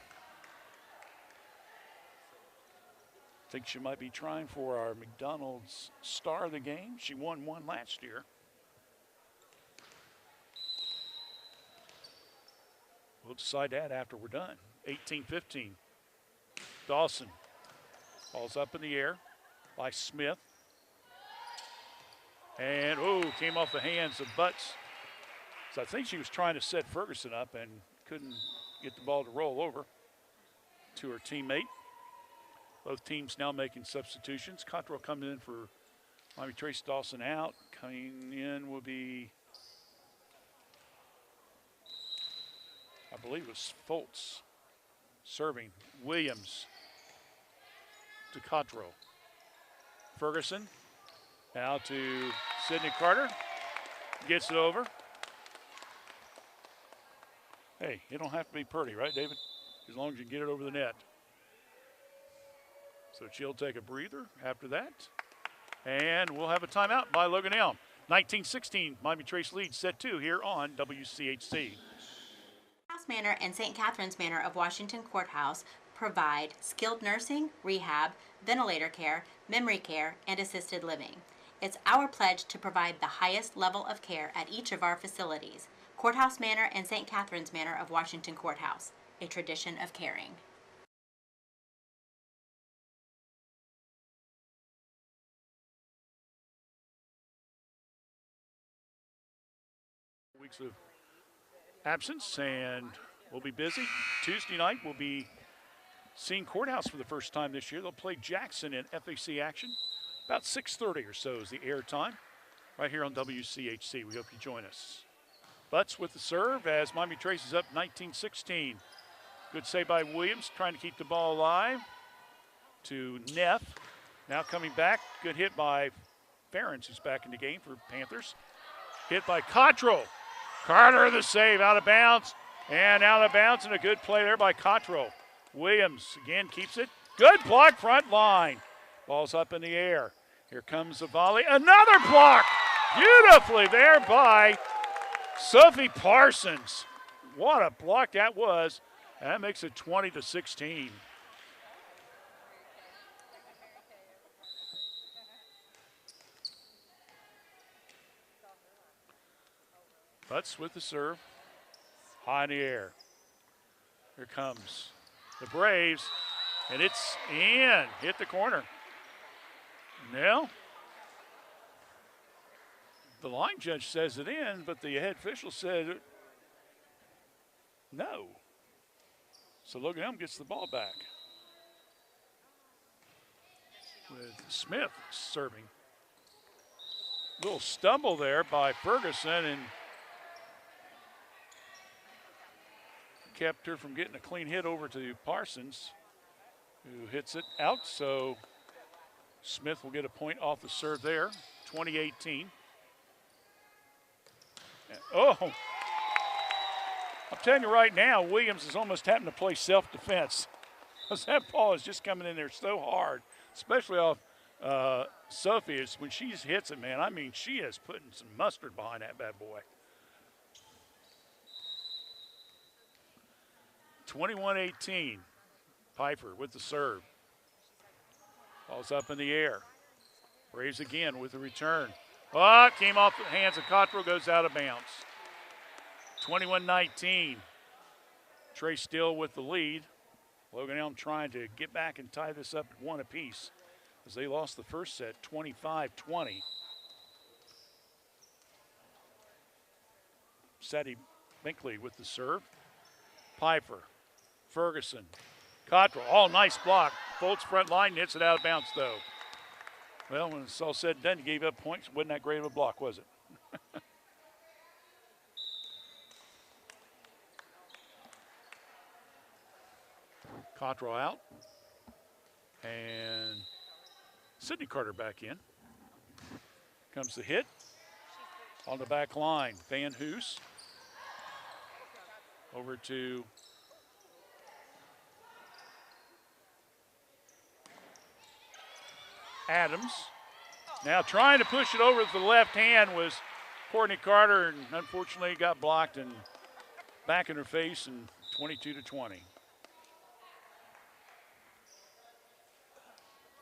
I think she might be trying for our McDonald's star of the game. She won one last year. We'll decide that after we're done. 18-15. Dawson. Ball's up in the air by Smith. And, oh, came off the hands of Butts. So I think she was trying to set Ferguson up and couldn't get the ball to roll over to her teammate. Both teams now making substitutions. Cottrell coming in for Miami Trace. Dawson out. Coming in will be, I believe it was Foltz serving. Williams to Cottrell. Ferguson now to Sydney Carter. Gets it over. Hey, you don't have to be pretty, right, David? As long as you get it over the net. So she'll take a breather after that. And we'll have a timeout by Logan Elm. 19-16, Miami Trace leads set 2 here on WCHC. Courthouse Manor and St. Catherine's Manor of Washington Courthouse provide skilled nursing, rehab, ventilator care, memory care, and assisted living. It's our pledge to provide the highest level of care at each of our facilities. Courthouse Manor and St. Catherine's Manor of Washington Courthouse, a tradition of caring. Weeks of absence, and we'll be busy. Tuesday night we'll be seeing Courthouse for the first time this year. They'll play Jackson in FAC action. About 6:30 or so is the air time right here on WCHC. We hope you join us. Butts with the serve as Miami Trace is up 19-16. Good save by Williams, trying to keep the ball alive to Neff. Now coming back, good hit by Ferentz, who's back in the game for Panthers. Hit by Cottrell. Carter the save, out of bounds, and a good play there by Cottrell. Williams again keeps it. Good block front line. Ball's up in the air. Here comes the volley. Another block. Beautifully there by Sophie Parsons. What a block that was. That makes it 20-16. Butts with the serve. High in the air. Here comes the Braves, and it's in. Hit the corner. Now, the line judge says it in, but the head official said no. So Logan Elm gets the ball back. With Smith serving. Little stumble there by Ferguson and kept her from getting a clean hit over to Parsons, who hits it out. So Smith will get a point off the serve there, 20-18. Oh, I'm telling you right now, Williams is almost having to play self-defense because that ball is just coming in there so hard, especially off Sophie. When she hits it, man, I mean, she is putting some mustard behind that bad boy. 21-18. Piper with the serve. Ball's up in the air. Braves again with the return. Oh, came off the hands of Cottrell, goes out of bounds. 21-19. Trey Still with the lead. Logan Elm trying to get back and tie this up one apiece as they lost the first set, 25-20. Sadie Binkley with the serve. Piper. Ferguson. Cottrell. Oh, nice block. Foltz front line, hits it out of bounds, though. Well, when it's all said and done, you gave up points. Wasn't that great of a block, was it? Cottrell out. And Sydney Carter back in. Comes the hit. On the back line, Van Hoos. Over to Adams. Now trying to push it over with the left hand was Courtney Carter, and unfortunately got blocked and back in her face, and 22-20.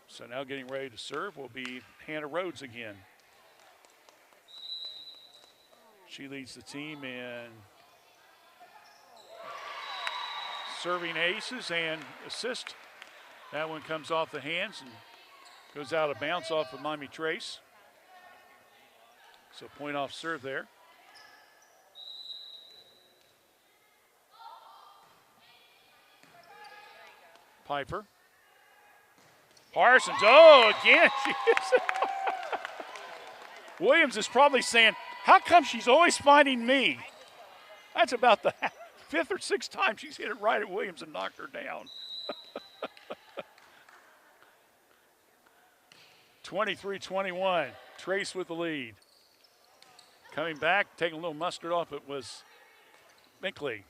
So now getting ready to serve will be Hannah Rhodes again. She leads the team in serving aces and assist. That one comes off the hands and goes out of bounds off of Miami Trace. So point off serve there. Piper. Parsons, oh, again, she hits it. Williams is probably saying, how come she's always finding me? That's about the fifth or sixth time she's hit it right at Williams and knocked her down. 23-21, Trace with the lead. Coming back, taking a little mustard off, it was Binkley.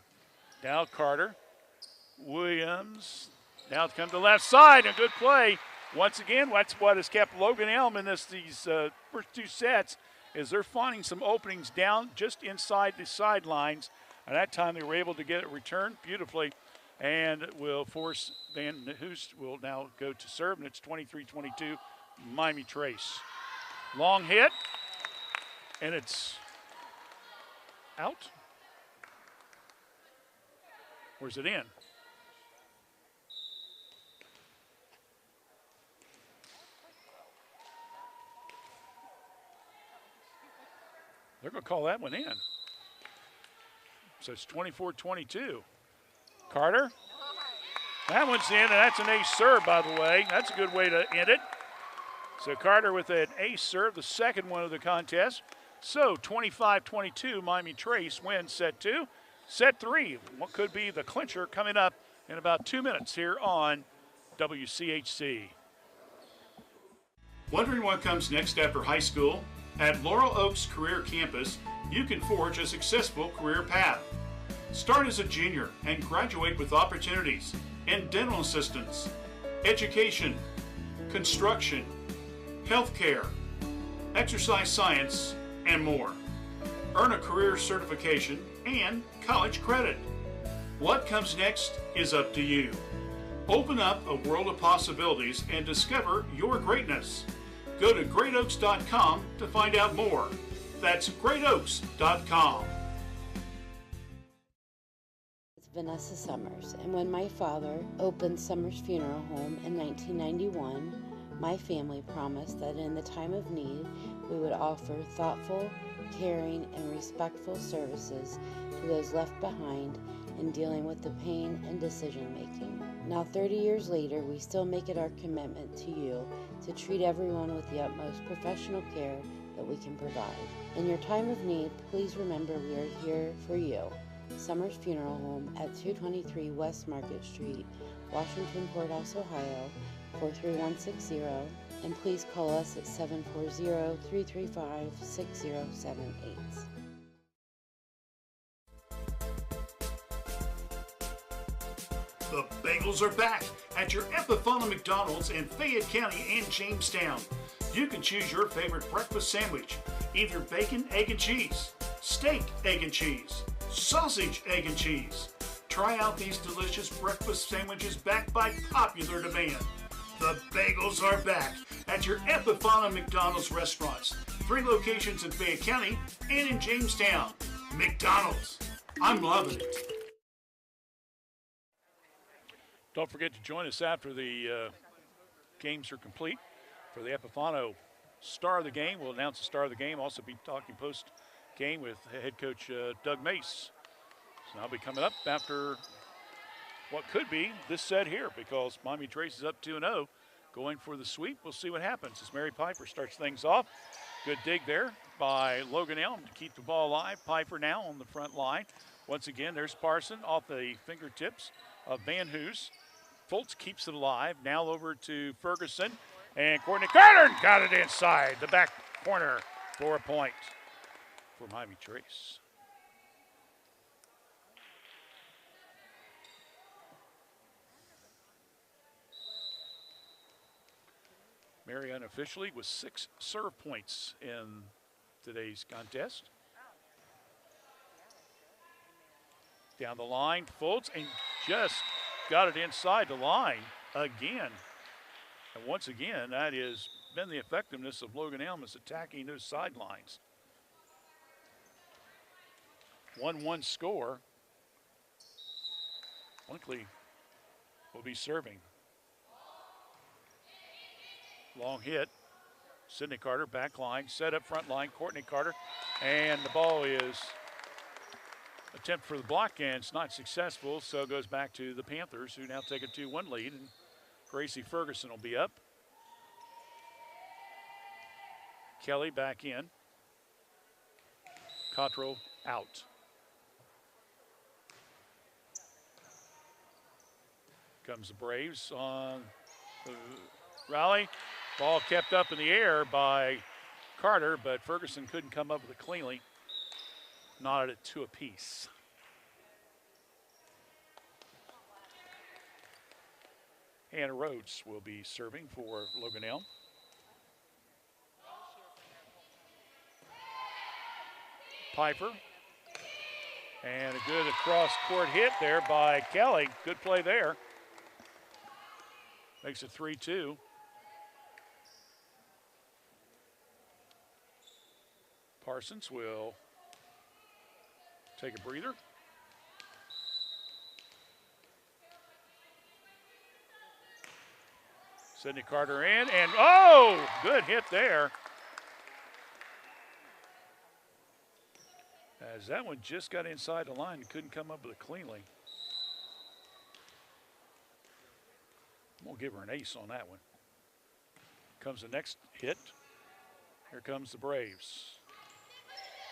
Now Carter, Williams, now to come to the left side, a good play. Once again, that's what has kept Logan Elm in these first two sets, is they're finding some openings down just inside the sidelines. And that time they were able to get it returned beautifully, and will force Van Hoos will now go to serve, and it's 23-22. Miami Trace. Long hit, and it's out. Where's it in? They're going to call that one in. So it's 24-22. Carter. That one's in, and that's an ace serve, by the way. That's a good way to end it. So Carter with an ace serve, the second one of the contest. So 25-22, Miami Trace wins set two. Set three, what could be the clincher, coming up in about 2 minutes here on WCHC. Wondering what comes next after high school? At Laurel Oaks Career Campus, you can forge a successful career path. Start as a junior and graduate with opportunities in dental assistance, education, construction, healthcare, exercise science, and more. Earn a career certification and college credit. What comes next is up to you. Open up a world of possibilities and discover your greatness. Go to greatoaks.com to find out more. That's greatoaks.com. It's Vanessa Summers, and when my father opened Summers Funeral Home in 1991, my family promised that in the time of need, we would offer thoughtful, caring, and respectful services to those left behind in dealing with the pain and decision-making. Now, 30 years later, we still make it our commitment to you to treat everyone with the utmost professional care that we can provide. In your time of need, please remember we are here for you. Summers Funeral Home at 223 West Market Street, Washington Courthouse, Ohio, 43160, and please call us at 740-335-6078. The bagels are back at your Epifana McDonald's in Fayette County and Jamestown. You can choose your favorite breakfast sandwich, either bacon, egg, and cheese, steak, egg, and cheese, sausage, egg, and cheese. Try out these delicious breakfast sandwiches backed by popular demand. The bagels are back at your Epifana McDonald's restaurants. 3 locations in Fayette County and in Jamestown. McDonald's. I'm loving it. Don't forget to join us after the games are complete for the Epifano Star of the Game. We'll announce the Star of the Game. Also be talking post-game with head coach Doug Mace. So I'll be coming up after what could be this set here because Miami Trace is up 2-0 going for the sweep. We'll see what happens as Mary Piper starts things off. Good dig there by Logan Elm to keep the ball alive. Piper now on the front line. Once again, there's Parson off the fingertips of Van Hoos. Fultz keeps it alive. Now over to Ferguson. And Courtney Carter got it inside the back corner for a point for Miami Trace. Mary unofficially with 6 serve points in today's contest. Down the line, Fultz, and just got it inside the line again. And once again, that has been the effectiveness of Logan Elm is attacking those sidelines. 1-1 score. Blinkley will be serving. Long hit. Sydney Carter, back line, set up front line, Courtney Carter, and the ball is attempt for the block, and it's not successful, so it goes back to the Panthers, who now take a 2-1 lead, and Gracie Ferguson will be up. Kelly back in. Cottrell out. Comes the Braves on the rally. Ball kept up in the air by Carter, but Ferguson couldn't come up with it cleanly. Knotted it 2 apiece. Hannah Rhodes will be serving for Logan Elm. Piper. And a good across-court hit there by Kelly. Good play there. Makes it 3-2. Parsons will take a breather. Sydney Carter in, and oh, good hit there. As that one just got inside the line and couldn't come up with it cleanly. I'm gonna give her an ace on that one. Comes the next hit. Here comes the Braves.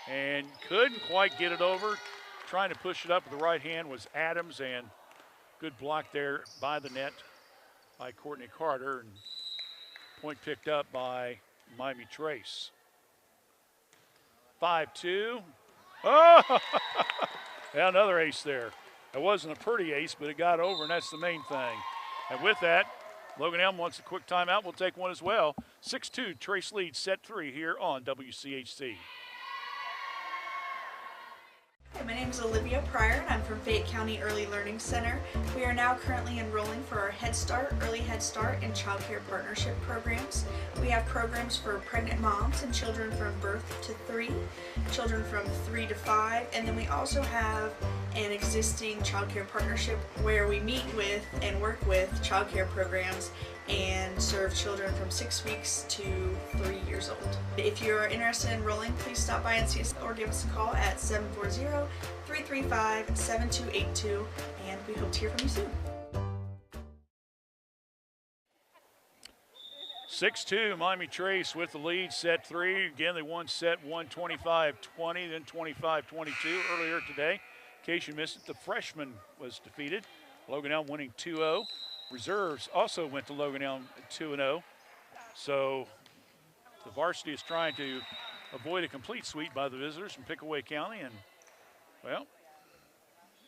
And couldn't quite get it over. Trying to push it up with the right hand was Adams, and good block there by the net by Courtney Carter, and point picked up by Miami Trace. 5-2. Oh, yeah, another ace there. It wasn't a pretty ace, but it got over, and that's the main thing. And with that, Logan Elm wants a quick timeout. We'll take one as well. 6-2, Trace leads set 3 here on WCHC. My name is Olivia Pryor and I'm from Fayette County Early Learning Center. We are now currently enrolling for our Head Start, Early Head Start, and Child Care Partnership programs. We have programs for pregnant moms and children from birth to 3, children from 3 to 5, and then we also have an existing Child Care Partnership where we meet with and work with child care programs and serve children from 6 weeks to 3 years old. If you are interested in enrolling, please stop by and see us or give us a call at 740-335-7282, and we hope to hear from you soon. 6-2, Miami Trace with the lead, set 3. Again, they won set 1, 25-20, then 25-22 earlier today. In case you missed it, the freshman was defeated. Logan Elm winning 2-0. Reserves also went to Logan Elm 2-0. So the varsity is trying to avoid a complete sweep by the visitors from Pickaway County. And, well,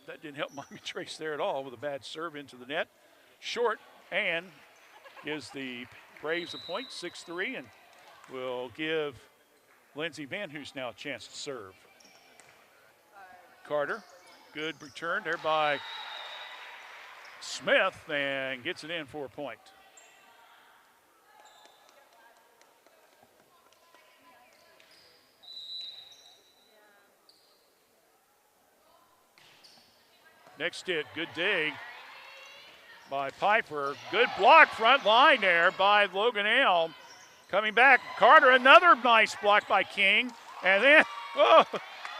that didn't help Miami Trace there at all with a bad serve into the net. Short and gives the Braves a point, 6-3, and will give Lindsey Van Hoos now a chance to serve. Carter, good return there by Smith, and gets it in for a point. Next hit, good dig by Piper. Good block front line there by Logan Elm. Coming back, Carter, another nice block by King. And then,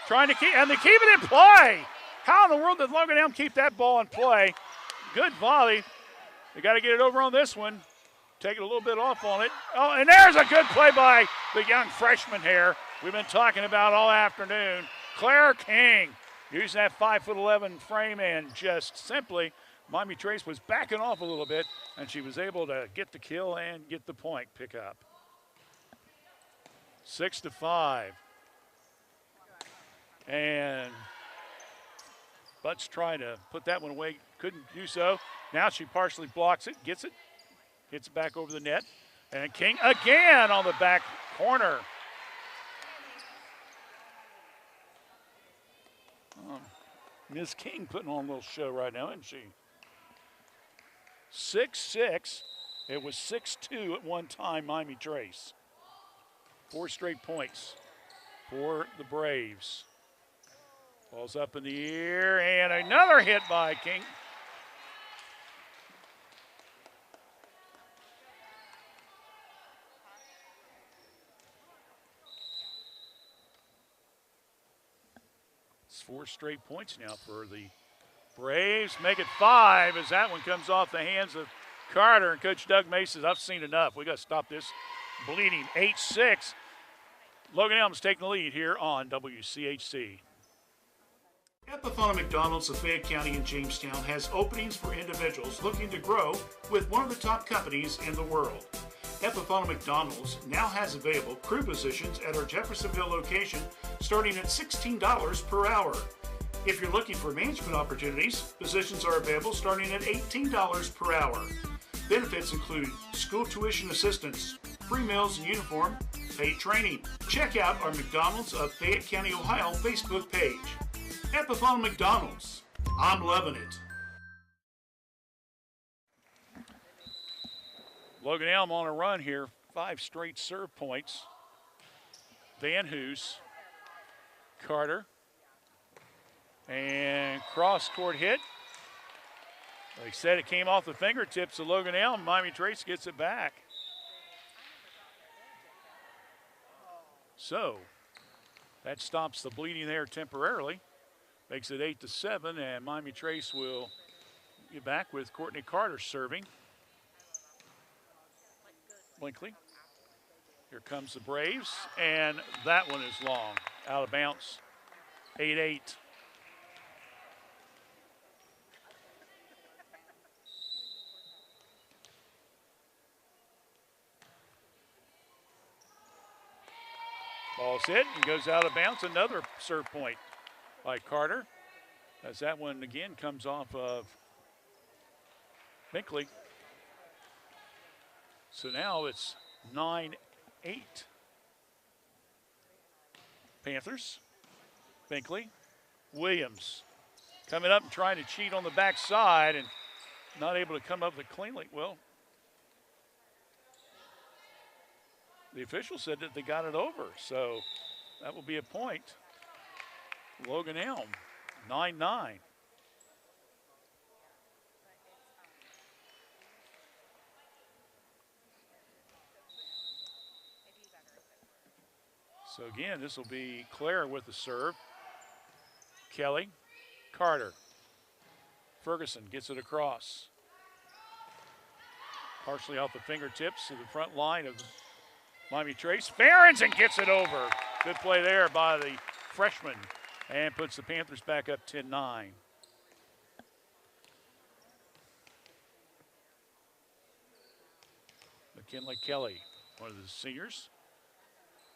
trying to keep, and they keep it in play. How in the world did Logan Elm keep that ball in play? Good volley. They got to get it over on this one. Take it a little bit off on it. Oh, and there's a good play by the young freshman here we've been talking about all afternoon. Claire King using that 5'11" frame, and just simply Miami Trace was backing off a little bit, and she was able to get the kill and get the point pick up. 6-5. And Butts trying to put that one away, couldn't do so. Now she partially blocks it, gets it, hits it back over the net. And King again on the back corner. Ms. King putting on a little show right now, isn't she? 6-6. It was 6-2 at one time, Miami Trace. 4 straight points for the Braves. Ball's up in the air, and another hit by King. It's 4 straight points now for the Braves. Make it 5 as that one comes off the hands of Carter. And Coach Doug Mace says, I've seen enough. We got to stop this bleeding. 8-6. Logan Elm's taking the lead here on WCHC. Epifana McDonald's of Fayette County in Jamestown has openings for individuals looking to grow with one of the top companies in the world. Epifana McDonald's now has available crew positions at our Jeffersonville location starting at $16 per hour. If you're looking for management opportunities, positions are available starting at $18 per hour. Benefits include school tuition assistance, free meals and uniform, paid training. Check out our McDonald's of Fayette County, Ohio Facebook page. Epifana McDonald's. I'm loving it. Logan Elm on a run here. 5 straight serve points. Van Hoos. Carter. And cross-court hit. They said it came off the fingertips of Logan Elm. Miami Trace gets it back. So that stops the bleeding there temporarily. Makes it 8-7, and Miami Trace will get back with Courtney Carter serving. Blinkley. Here comes the Braves, and that one is long. Out of bounds. 8-8. Ball's hit and goes out of bounds. Another serve point by Carter, as that one again comes off of Binkley. So now it's 9-8. Panthers. Binkley Williams coming up and trying to cheat on the backside and not able to come up with it cleanly. Well, the official said that they got it over, so that will be a point. Logan Elm, 9-9. So again, this will be Claire with the serve. Kelly, Carter. Ferguson gets it across. Partially off the fingertips to the front line of Miami Trace. Ferens and gets it over. Good play there by the freshman and puts the Panthers back up 10-9. McKinley Kelly, one of the seniors,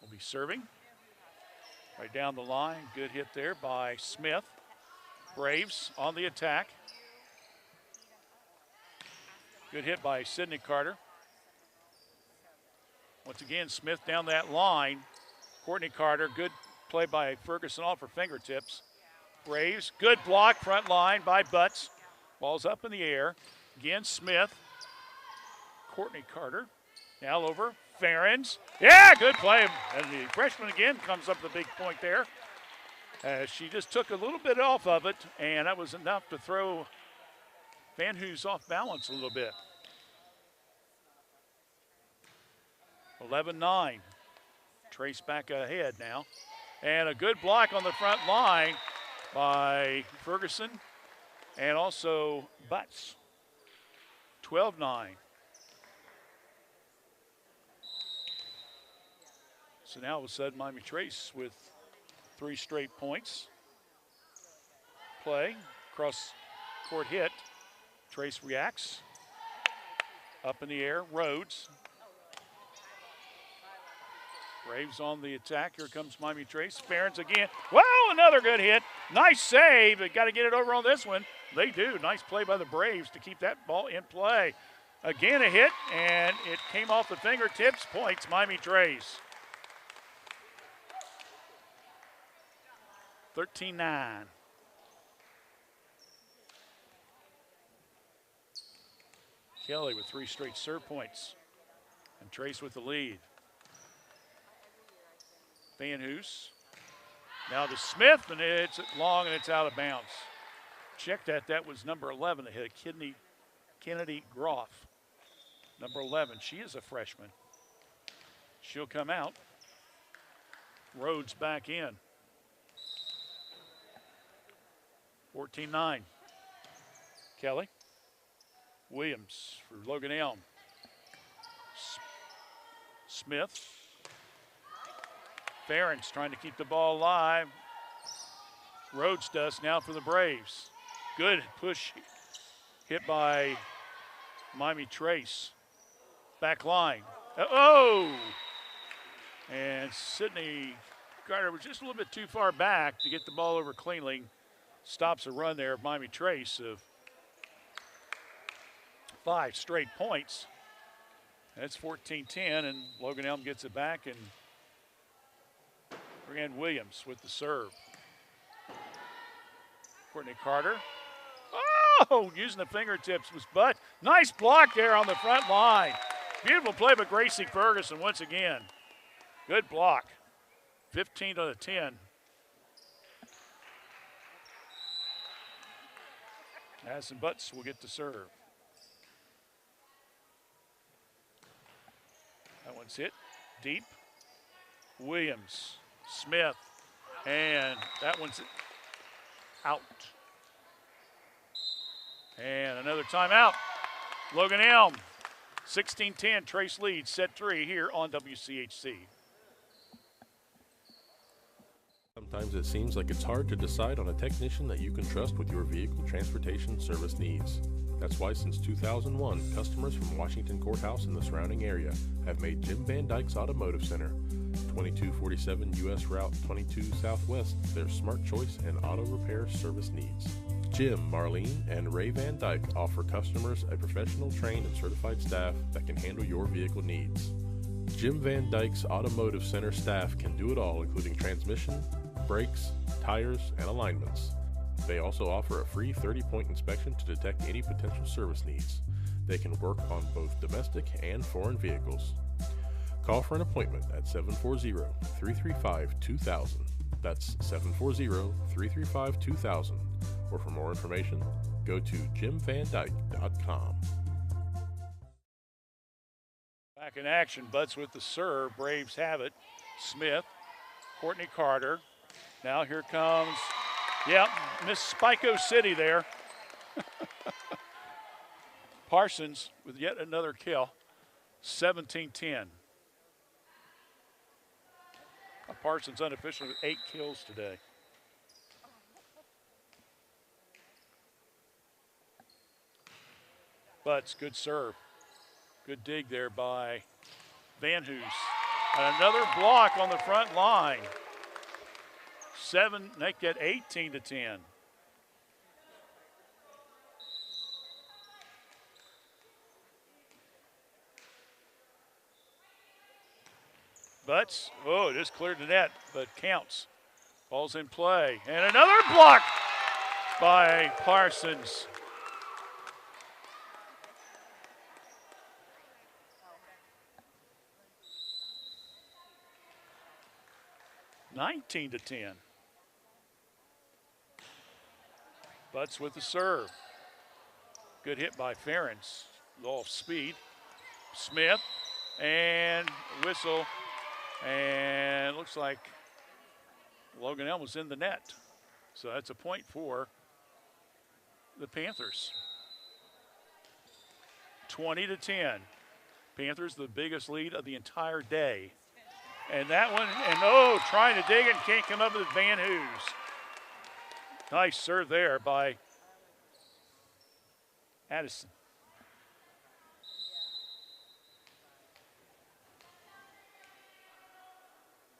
will be serving. Right down the line, good hit there by Smith. Braves on the attack. Good hit by Sydney Carter. Once again, Smith down that line. Courtney Carter, good play by Ferguson off her fingertips. Braves, good block front line by Butts. Ball's up in the air. Again, Smith. Courtney Carter. Now over. Ferens. Yeah, good play. And the freshman again comes up with a big point there. She just took a little bit off of it, and that was enough to throw Van Hoos off balance a little bit. 11-9. Trace back ahead now. And a good block on the front line by Ferguson and also Butts. 12-9. So now all of a sudden Miami Trace with 3 straight points. Play, cross court hit. Trace reacts. Up in the air, Rhodes. Braves on the attack. Here comes Miami Trace. Ferens again. Wow, another good hit. Nice save. They got to get it over on this one. They do. Nice play by the Braves to keep that ball in play. Again a hit, and it came off the fingertips. Points, Miami Trace. 13-9. Kelly with 3 straight serve points. And Trace with the lead. Van Hoos. Now to Smith, and it's long and it's out of bounds. Check that. That was number 11 that hit Kennedy Groff. Number 11. She is a freshman. She'll come out. Rhodes back in. 14-9. Kelly. Williams for Logan Elm. Smith. Ferens trying to keep the ball alive. Rhodes does now for the Braves. Good push hit by Miami Trace. Back line. Oh! And Sydney Carter was just a little bit too far back to get the ball over cleanly. Stops a run there of Miami Trace of 5 straight points. That's 14-10, and Logan Elm gets it back, and Brianne Williams with the serve. Courtney Carter. Oh, using the fingertips was Butt. Nice block there on the front line. Beautiful play by Gracie Ferguson once again. Good block. 15-10. Addison Butts will get the serve. That one's hit deep. Williams, Smith, and that one's out. And another timeout. Logan Elm, 16-10, Trace leads, set 3 here on WCHC. Sometimes it seems like it's hard to decide on a technician that you can trust with your vehicle transportation service needs. That's why since 2001, customers from Washington Courthouse and the surrounding area have made Jim Van Dyke's Automotive Center, 2247 U.S. Route 22 Southwest, their smart choice and auto repair service needs. Jim, Marlene, and Ray Van Dyke offer customers a professional, trained, and certified staff that can handle your vehicle needs. Jim Van Dyke's Automotive Center staff can do it all, including transmission, brakes, tires, and alignments. They also offer a free 30-point inspection to detect any potential service needs. They can work on both domestic and foreign vehicles. Call for an appointment at 740-335-2000. That's 740-335-2000. Or for more information, go to jimvandyke.com. Back in action, Butts with the serve. Braves have it. Smith, Courtney Carter. Now here comes, Miss Spico City there. Parsons with yet another kill. 17-10. Parsons unofficially with 8 kills today. Butts, good serve. Good dig there by Van Hoos. And another block on the front line. They get 18-10. Butts, just cleared the net, but counts. Ball's in play. And another block by Parsons. (19-10). Butts with the serve. Good hit by Ferentz. Off speed. Smith and whistle. And looks like Logan Elm was in the net. So that's a point for the Panthers. 20-10. Panthers the biggest lead of the entire day. And that one, trying to dig it, can't come up with Van Hoos. Nice serve there by Addison.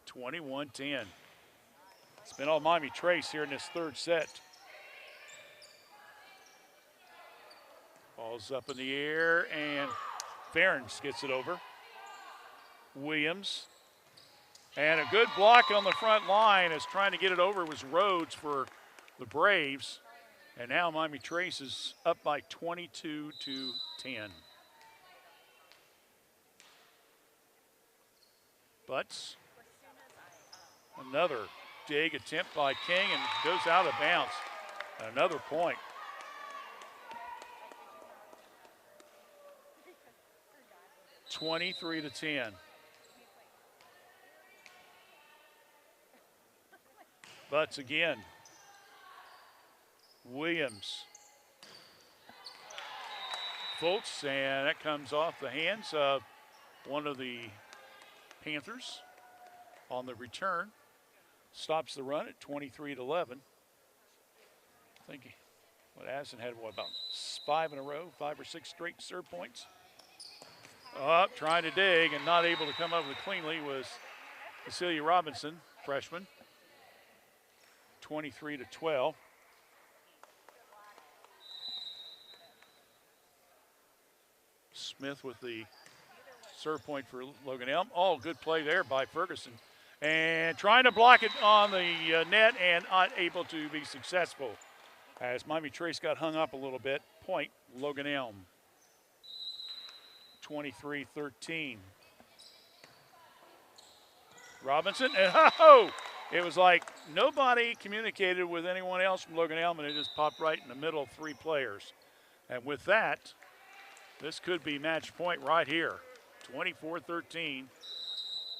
(21-10). It's been all Miami Trace here in this third set. Ball's up in the air, and Ferentz gets it over. Williams. And a good block on the front line as trying to get it over was Rhodes for the Braves. And now Miami Trace is up by 22-10. Butts. Another dig attempt by King and goes out of bounds. Another point. (23-10). Butts again. Williams. Fultz, and that comes off the hands of one of the Panthers on the return. Stops the run at 23-11. I think Addison had about 5 in a row, 5 or 6 straight serve points. Trying to dig and not able to come up with it cleanly was Cecilia Robinson, freshman. 23-12. Smith with the serve point for Logan Elm. Good play there by Ferguson. And trying to block it on the net and not able to be successful. As Miami Trace got hung up a little bit. Point, Logan Elm. 23-13. Robinson, and it was like nobody communicated with anyone else from Logan Elm, and it just popped right in the middle of 3 players. And with that, this could be match point right here. 24-13.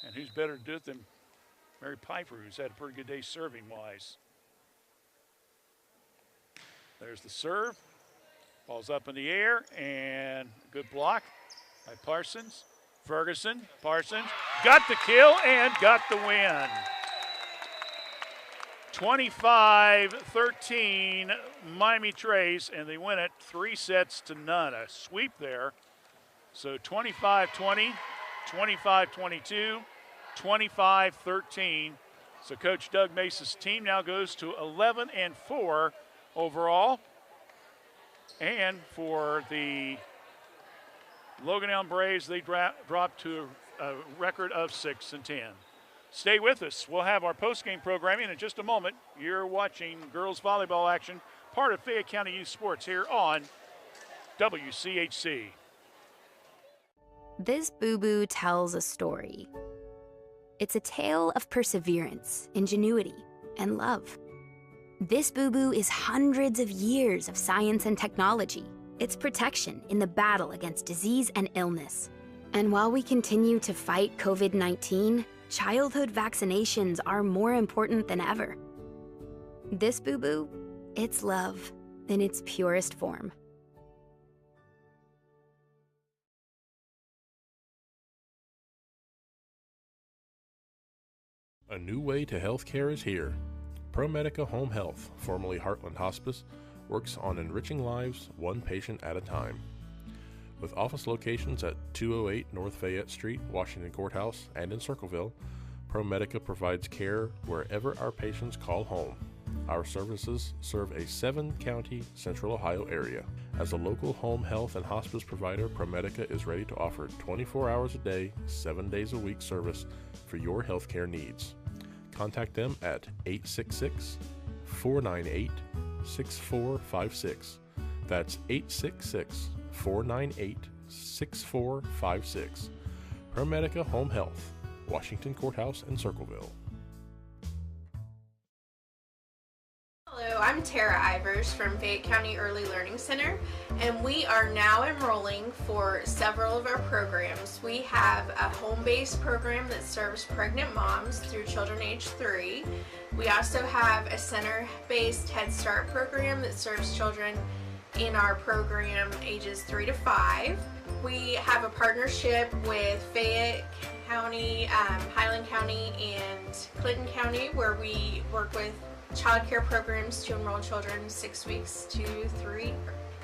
And who's better to do it than Mary Piper, who's had a pretty good day serving-wise. There's the serve. Ball's up in the air, and good block by Parsons. Ferguson, Parsons, got the kill and got the win. 25-13, Miami Trace, and they win it 3-0. A sweep there. So 25-20, 25-22, 25-13. So Coach Doug Mace's team now goes to 11-4 overall. And for the Logan Elm Braves, they dropped to a record of 6-10. Stay with us. We'll have our post-game programming in just a moment. You're watching girls volleyball action, part of Fayette County Youth Sports here on WCHC. This boo-boo tells a story. It's a tale of perseverance, ingenuity, and love. This boo-boo is hundreds of years of science and technology. It's protection in the battle against disease and illness. And while we continue to fight COVID-19, childhood vaccinations are more important than ever. This boo-boo, it's love in its purest form. A new way to healthcare is here. ProMedica Home Health, formerly Heartland Hospice, works on enriching lives one patient at a time. With office locations at 208 North Fayette Street, Washington Courthouse, and in Circleville, ProMedica provides care wherever our patients call home. Our services serve a 7-county Central Ohio area. As a local home health and hospice provider, ProMedica is ready to offer 24 hours a day, 7 days a week service for your healthcare needs. Contact them at 866-498-6456. That's 866-498-6456. ProMedica Home Health, Washington Courthouse and Circleville. Hello, I'm Tara Ivers from Fayette County Early Learning Center, and we are now enrolling for several of our programs. We have a home-based program that serves pregnant moms through children age 3. We also have a center-based Head Start program that serves children in our program ages 3 to 5. We have a partnership with Fayette County, Highland County, and Clinton County, where we work with child care programs to enroll children 6 weeks to 3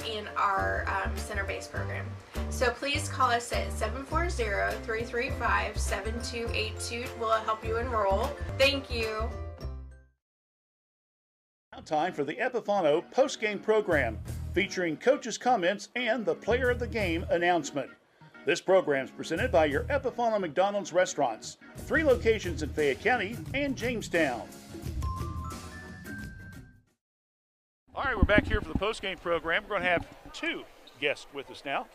in our center-based program. So please call us at 740-335-7282. We'll help you enroll. Thank you. Now time for the Epifano post-game program featuring coaches' comments and the player of the game announcement. This program is presented by your Epifano McDonald's restaurants, 3 locations in Fayette County and Jamestown. All right, we're back here for the post-game program. We're going to have 2 guests with us now.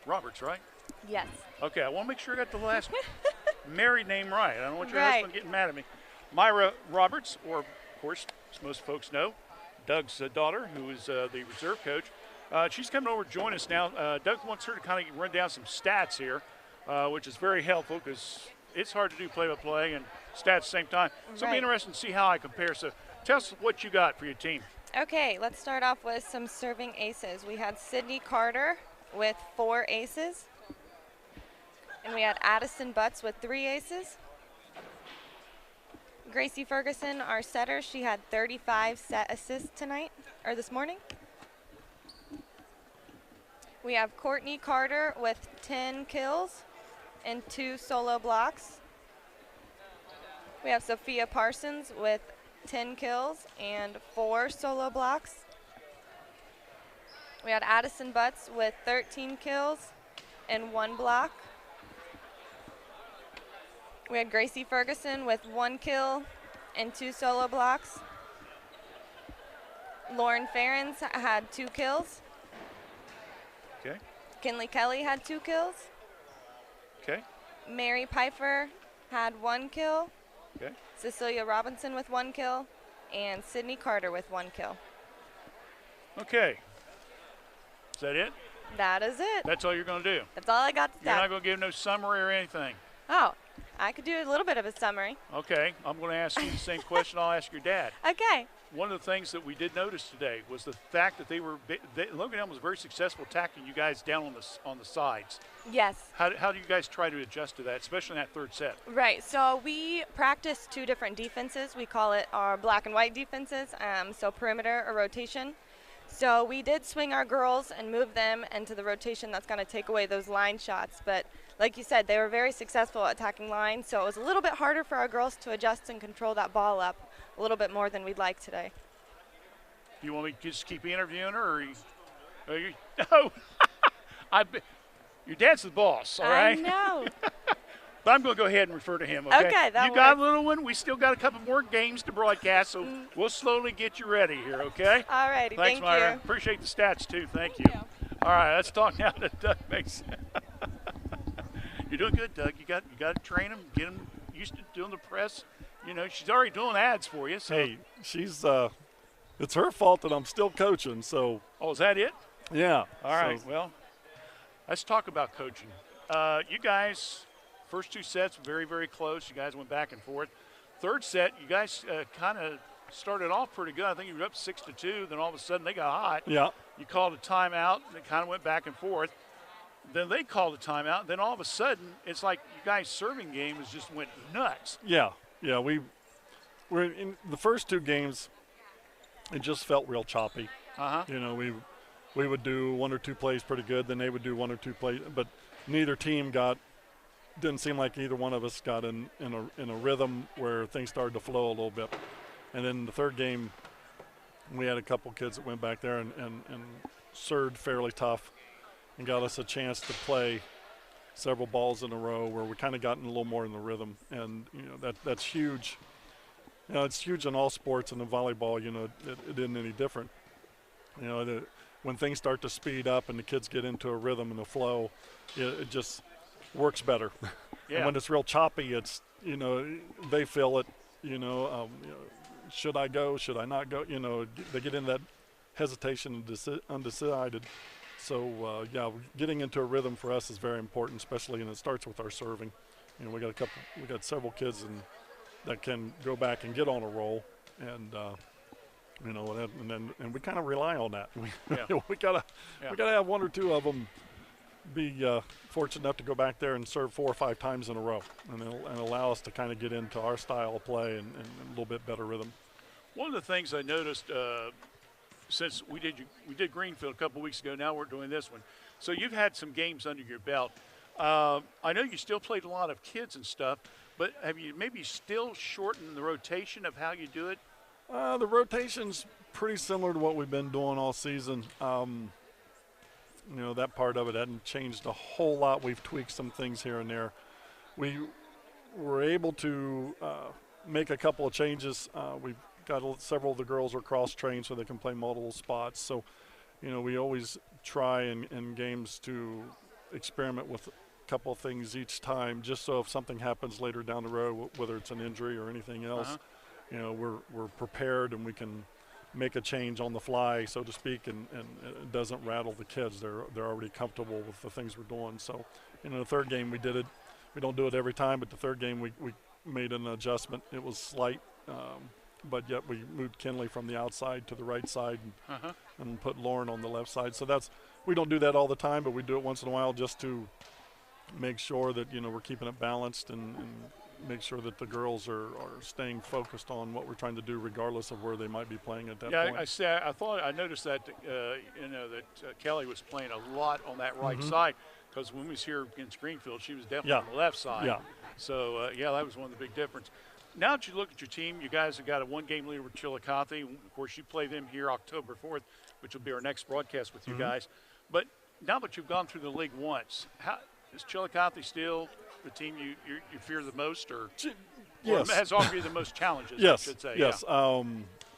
Roberts, right? Yes. Okay, I want to make sure I got the last married name right. I don't want your husband getting mad at me. Myra Roberts, or of course, as most folks know, Doug's daughter, who is the reserve coach. She's coming over to join us now. Doug wants her to kind of run down some stats here, which is very helpful because it's hard to do play-by-play and stats at the same time. So it'll be interesting to see how I compare. So tell us what you got for your team. Okay, let's start off with some serving aces. We had Sydney Carter with 4 aces. And we had Addison Butts with 3 aces. Gracie Ferguson, our setter, she had 35 set assists tonight, or this morning. We have Courtney Carter with 10 kills and 2 solo blocks. We have Sophia Parsons with 10 kills and 4 solo blocks. We had Addison Butts with 13 kills and 1 block. We had Gracie Ferguson with 1 kill and 2 solo blocks. Lauren Ferens had 2 kills. Okay. Kinley Kelly had 2 kills. Okay. Mary Pfeiffer had 1 kill. Okay. Cecilia Robinson with 1 kill. And Sydney Carter with 1 kill. Okay. Is that it? That is it. That's all you're going to do? That's all I got to You're say. not going to give no summary or anything? Oh, I could do a little bit of a summary. Okay. I'm going to ask you the same question I'll ask your dad. Okay. One of the things that we did notice today was the fact that Logan Elm was very successful attacking you guys down on the sides. Yes. How do you guys try to adjust to that, especially in that third set? Right. So we practice 2 different defenses. We call it our black and white defenses, so perimeter or rotation. So we did swing our girls and move them into the rotation that's going to take away those line shots. But like you said, they were very successful at attacking line, so it was a little bit harder for our girls to adjust and control that ball up a little bit more than we'd like today. You want me to just keep interviewing her, or you no. Your dad's the boss, all right? I know. But I'm going to go ahead and refer to him, okay? Okay, that You got works. a little one. We still got a couple more games to broadcast, so we'll slowly get you ready here, okay? All righty, Thanks, thank Myra. you. Appreciate the stats, too. Thank you. All right, let's talk now to Doug Mason. You're doing good, Doug. You got to train him, get him used to doing the press. You know, she's already doing ads for you. So. Hey, she's it's her fault that I'm still coaching, so. Oh, is that it? Yeah. All right, well, let's talk about coaching. You guys, first two sets, very, very close. You guys went back and forth. Third set, you guys kind of started off pretty good. I think you were up 6-2. Then all of a sudden they got hot. Yeah. You called a timeout, and it kind of went back and forth. Then they called a timeout. Then all of a sudden, it's like you guys' serving game just went nuts. Yeah. We're in the first two games. It just felt real choppy. You know, we would do one or two plays pretty good, then they would do one or two plays, but neither team didn't seem like either one of us got in a rhythm where things started to flow a little bit. And then the third game, we had a couple kids that went back there and served fairly tough and got us a chance to play several balls in a row where we kind of gotten a little more in the rhythm. And, you know, that's huge. You know, it's huge in all sports, and in volleyball, you know, it isn't any different. You know, when things start to speed up and the kids get into a rhythm and a flow, it just works better. Yeah. And when it's real choppy, it's, you know, they feel it, you know, should I go, should I not go? You know, they get in that hesitation and undecided. So, yeah, getting into a rhythm for us is very important, especially, and it starts with our serving. You know, we got several kids that can go back and get on a roll, and you know, and we kind of rely on that. We gotta have one or two of them be fortunate enough to go back there and serve 4 or 5 times in a row, and allow us to kind of get into our style of play and a little bit better rhythm. One of the things I noticed since we did Greenfield a couple weeks ago, now we're doing this one. So you've had some games under your belt. I know you still played a lot of kids and stuff, but have you maybe still shortened the rotation of how you do it? The rotation's pretty similar to what we've been doing all season. You know, that part of it hadn't changed a whole lot. We've tweaked some things here and there. We were able to make a couple of changes. We've got several of the girls are cross-trained so they can play multiple spots. So, you know, we always try in games to experiment with a couple of things each time, just so if something happens later down the road, whether it's an injury or anything else, you know, we're prepared and we can make a change on the fly, so to speak, and it doesn't rattle the kids. They're already comfortable with the things we're doing. So, you know, the third game we did it. We don't do it every time, but the third game we made an adjustment. It was slight, but yet we moved Kinley from the outside to the right side and put Lauren on the left side. So we don't do that all the time, but we do it once in a while just to make sure that, you know, we're keeping it balanced and make sure that the girls are staying focused on what we're trying to do, regardless of where they might be playing at that point. I noticed that you know that Kelly was playing a lot on that right side, because when we was here against Greenfield, she was definitely on the left side. Yeah. So yeah, that was one of the big differences. Now that you look at your team, you guys have got a 1-game lead with Chillicothe. Of course, you play them here October 4th, which will be our next broadcast with you guys. But now that you've gone through the league once, is Chillicothe still the team you fear the most, or has offered you the most challenges? Yes, I should say. yes. Yeah.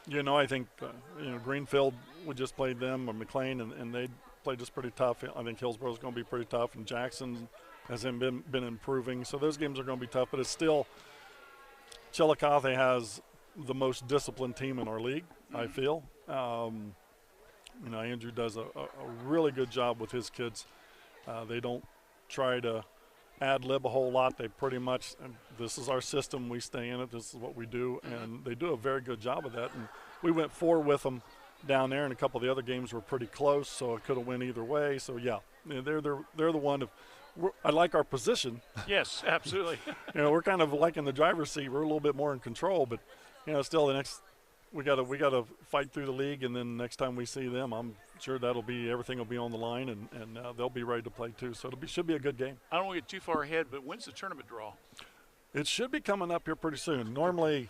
You know, I think you know, Greenfield, we just played them, or McLean, and they played us pretty tough. I think Hillsboro's going to be pretty tough, and Jackson has been improving. So those games are going to be tough, but it's still Chillicothe has the most disciplined team in our league, I feel. You know, Andrew does a really good job with his kids. They don't try to ad-lib a whole lot. They pretty much, this is our system, we stay in it, this is what we do, and they do a very good job of that. And we went 4 with them down there, and a couple of the other games were pretty close, so it could have went either way. So yeah, they're the one. I like our position. Yes, absolutely. You know, we're kind of like in the driver's seat. We're a little bit more in control, but you know, still we gotta fight through the league, and then next time we see them, I'm sure everything will be on the line, and they'll be ready to play too. So should be a good game. I don't want to get too far ahead, but when's the tournament draw? It should be coming up here pretty soon. Normally,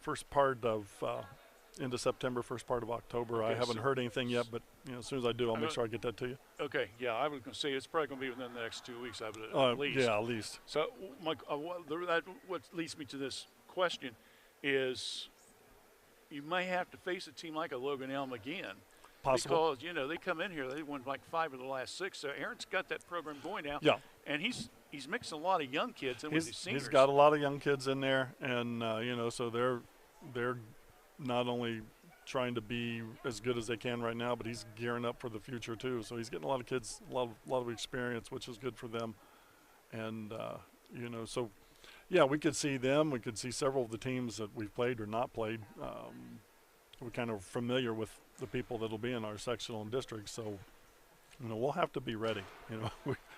first part of into September, first part of October. Okay, I haven't so- heard anything yet, but as soon as I do, I'll make sure I get that to you. Okay, yeah, I was going to say it's probably going to be within the next 2 weeks, I would at least. Yeah, at least. So, Mike, what leads me to this question is you may have to face a team like a Logan Elm again. Possible. Because, they come in here, they won like 5 of the last 6. So Aaron's got that program going now. Yeah. And he's mixing a lot of young kids in with these seniors. He's got a lot of young kids in there, and, so they're not only trying to be as good as they can right now, but he's gearing up for the future too. So he's getting a lot of kids, a lot of experience, which is good for them. And so yeah, we could see them. We could see several of the teams that we've played or not played. We're kind of familiar with the people that'll be in our sectional and district. So we'll have to be ready.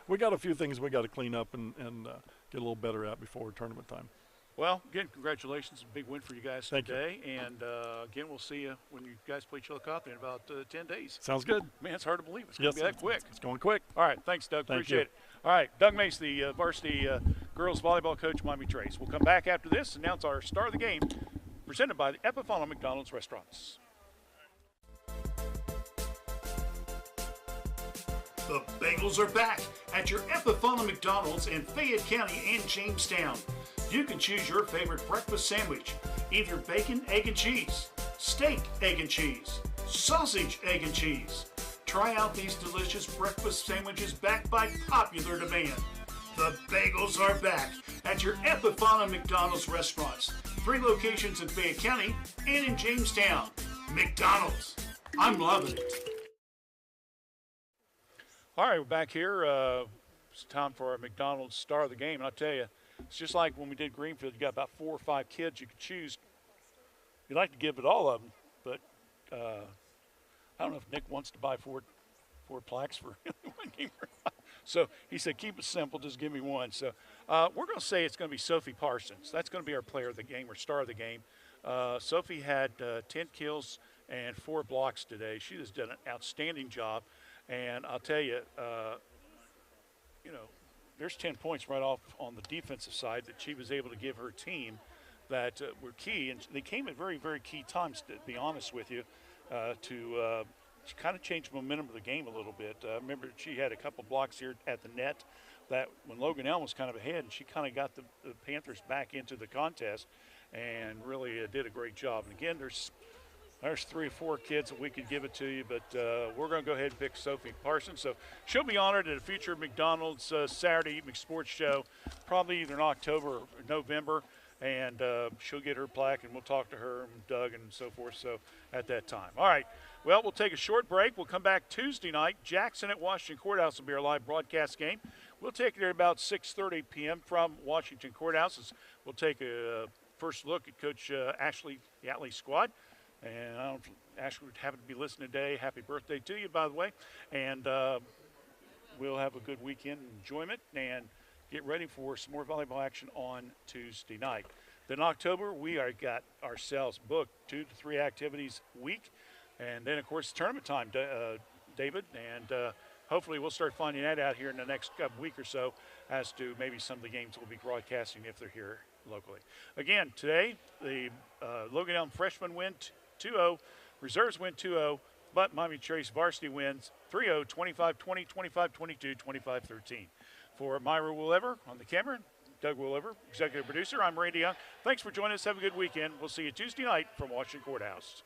We got a few things we got to clean up and get a little better at before tournament time. Well, again, congratulations. A big win for you guys Thank today. You. And, again, we'll see you when you guys play Chillicothe in about 10 days. Sounds good. Man, it's hard to believe it's going to be that quick. It's going quick. All right. Thanks, Doug. Thank Appreciate you. it. All right. Doug Mace, the varsity girls volleyball coach, Miami Trace. We'll come back after this, announce our star of the game, presented by the Epifano McDonald's Restaurants. The Bagels are back at your Epifano McDonald's in Fayette County and Jamestown. You can choose your favorite breakfast sandwich, either bacon, egg, and cheese, steak, egg, and cheese, sausage, egg, and cheese. Try out these delicious breakfast sandwiches backed by popular demand. The Bagels are back at your Epifano McDonald's restaurants. 3 locations in Fayette County and in Jamestown. McDonald's. I'm loving it. All right, we're back here. It's time for our McDonald's star of the game. And I'll tell you, it's just like when we did Greenfield. You got about 4 or 5 kids you could choose. You'd like to give it all of them, but I don't know if Nick wants to buy four plaques for one game or not. So he said, keep it simple, just give me one. So we're going to say it's going to be Sophie Parsons. That's going to be our player of the game or star of the game. Sophie had 10 kills and 4 blocks today. She has done an outstanding job. And I'll tell you, there's 10 points right off on the defensive side that she was able to give her team that were key. And they came at very, very key times, to be honest with you, to kind of change the momentum of the game a little bit. Remember, she had a couple blocks here at the net that when Logan Elm was kind of ahead, and she kind of got the Panthers back into the contest and really did a great job. And again, there's 3 or 4 kids that we could give it to you, but we're going to go ahead and pick Sophie Parsons. So she'll be honored at a future McDonald's Saturday evening sports show, probably either in October or November, and she'll get her plaque, and we'll talk to her and Doug and so forth. So at that time. All right. Well, we'll take a short break. We'll come back Tuesday night. Jackson at Washington Courthouse will be our live broadcast game. We'll take it at about 6:30 p.m. from Washington Courthouse. We'll take a first look at Coach Ashley Yatley's squad. And I don't know if Ashley would happen to be listening today. Happy birthday to you, by the way. And we'll have a good weekend enjoyment and get ready for some more volleyball action on Tuesday night. Then October, we are got ourselves booked 2 to 3 activities a week. And then, of course, tournament time, David. And hopefully we'll start finding that out here in the next week or so as to maybe some of the games we'll be broadcasting if they're here locally. Again, today, the Logan Elm freshmen win 2-0, reserves win 2-0, but Miami Trace varsity wins 3-0, 25-20, 25-22, 25-13. For Myra Woollever on the camera, Doug Woollever, executive producer, I'm Randy Young. Thanks for joining us. Have a good weekend. We'll see you Tuesday night from Washington Courthouse.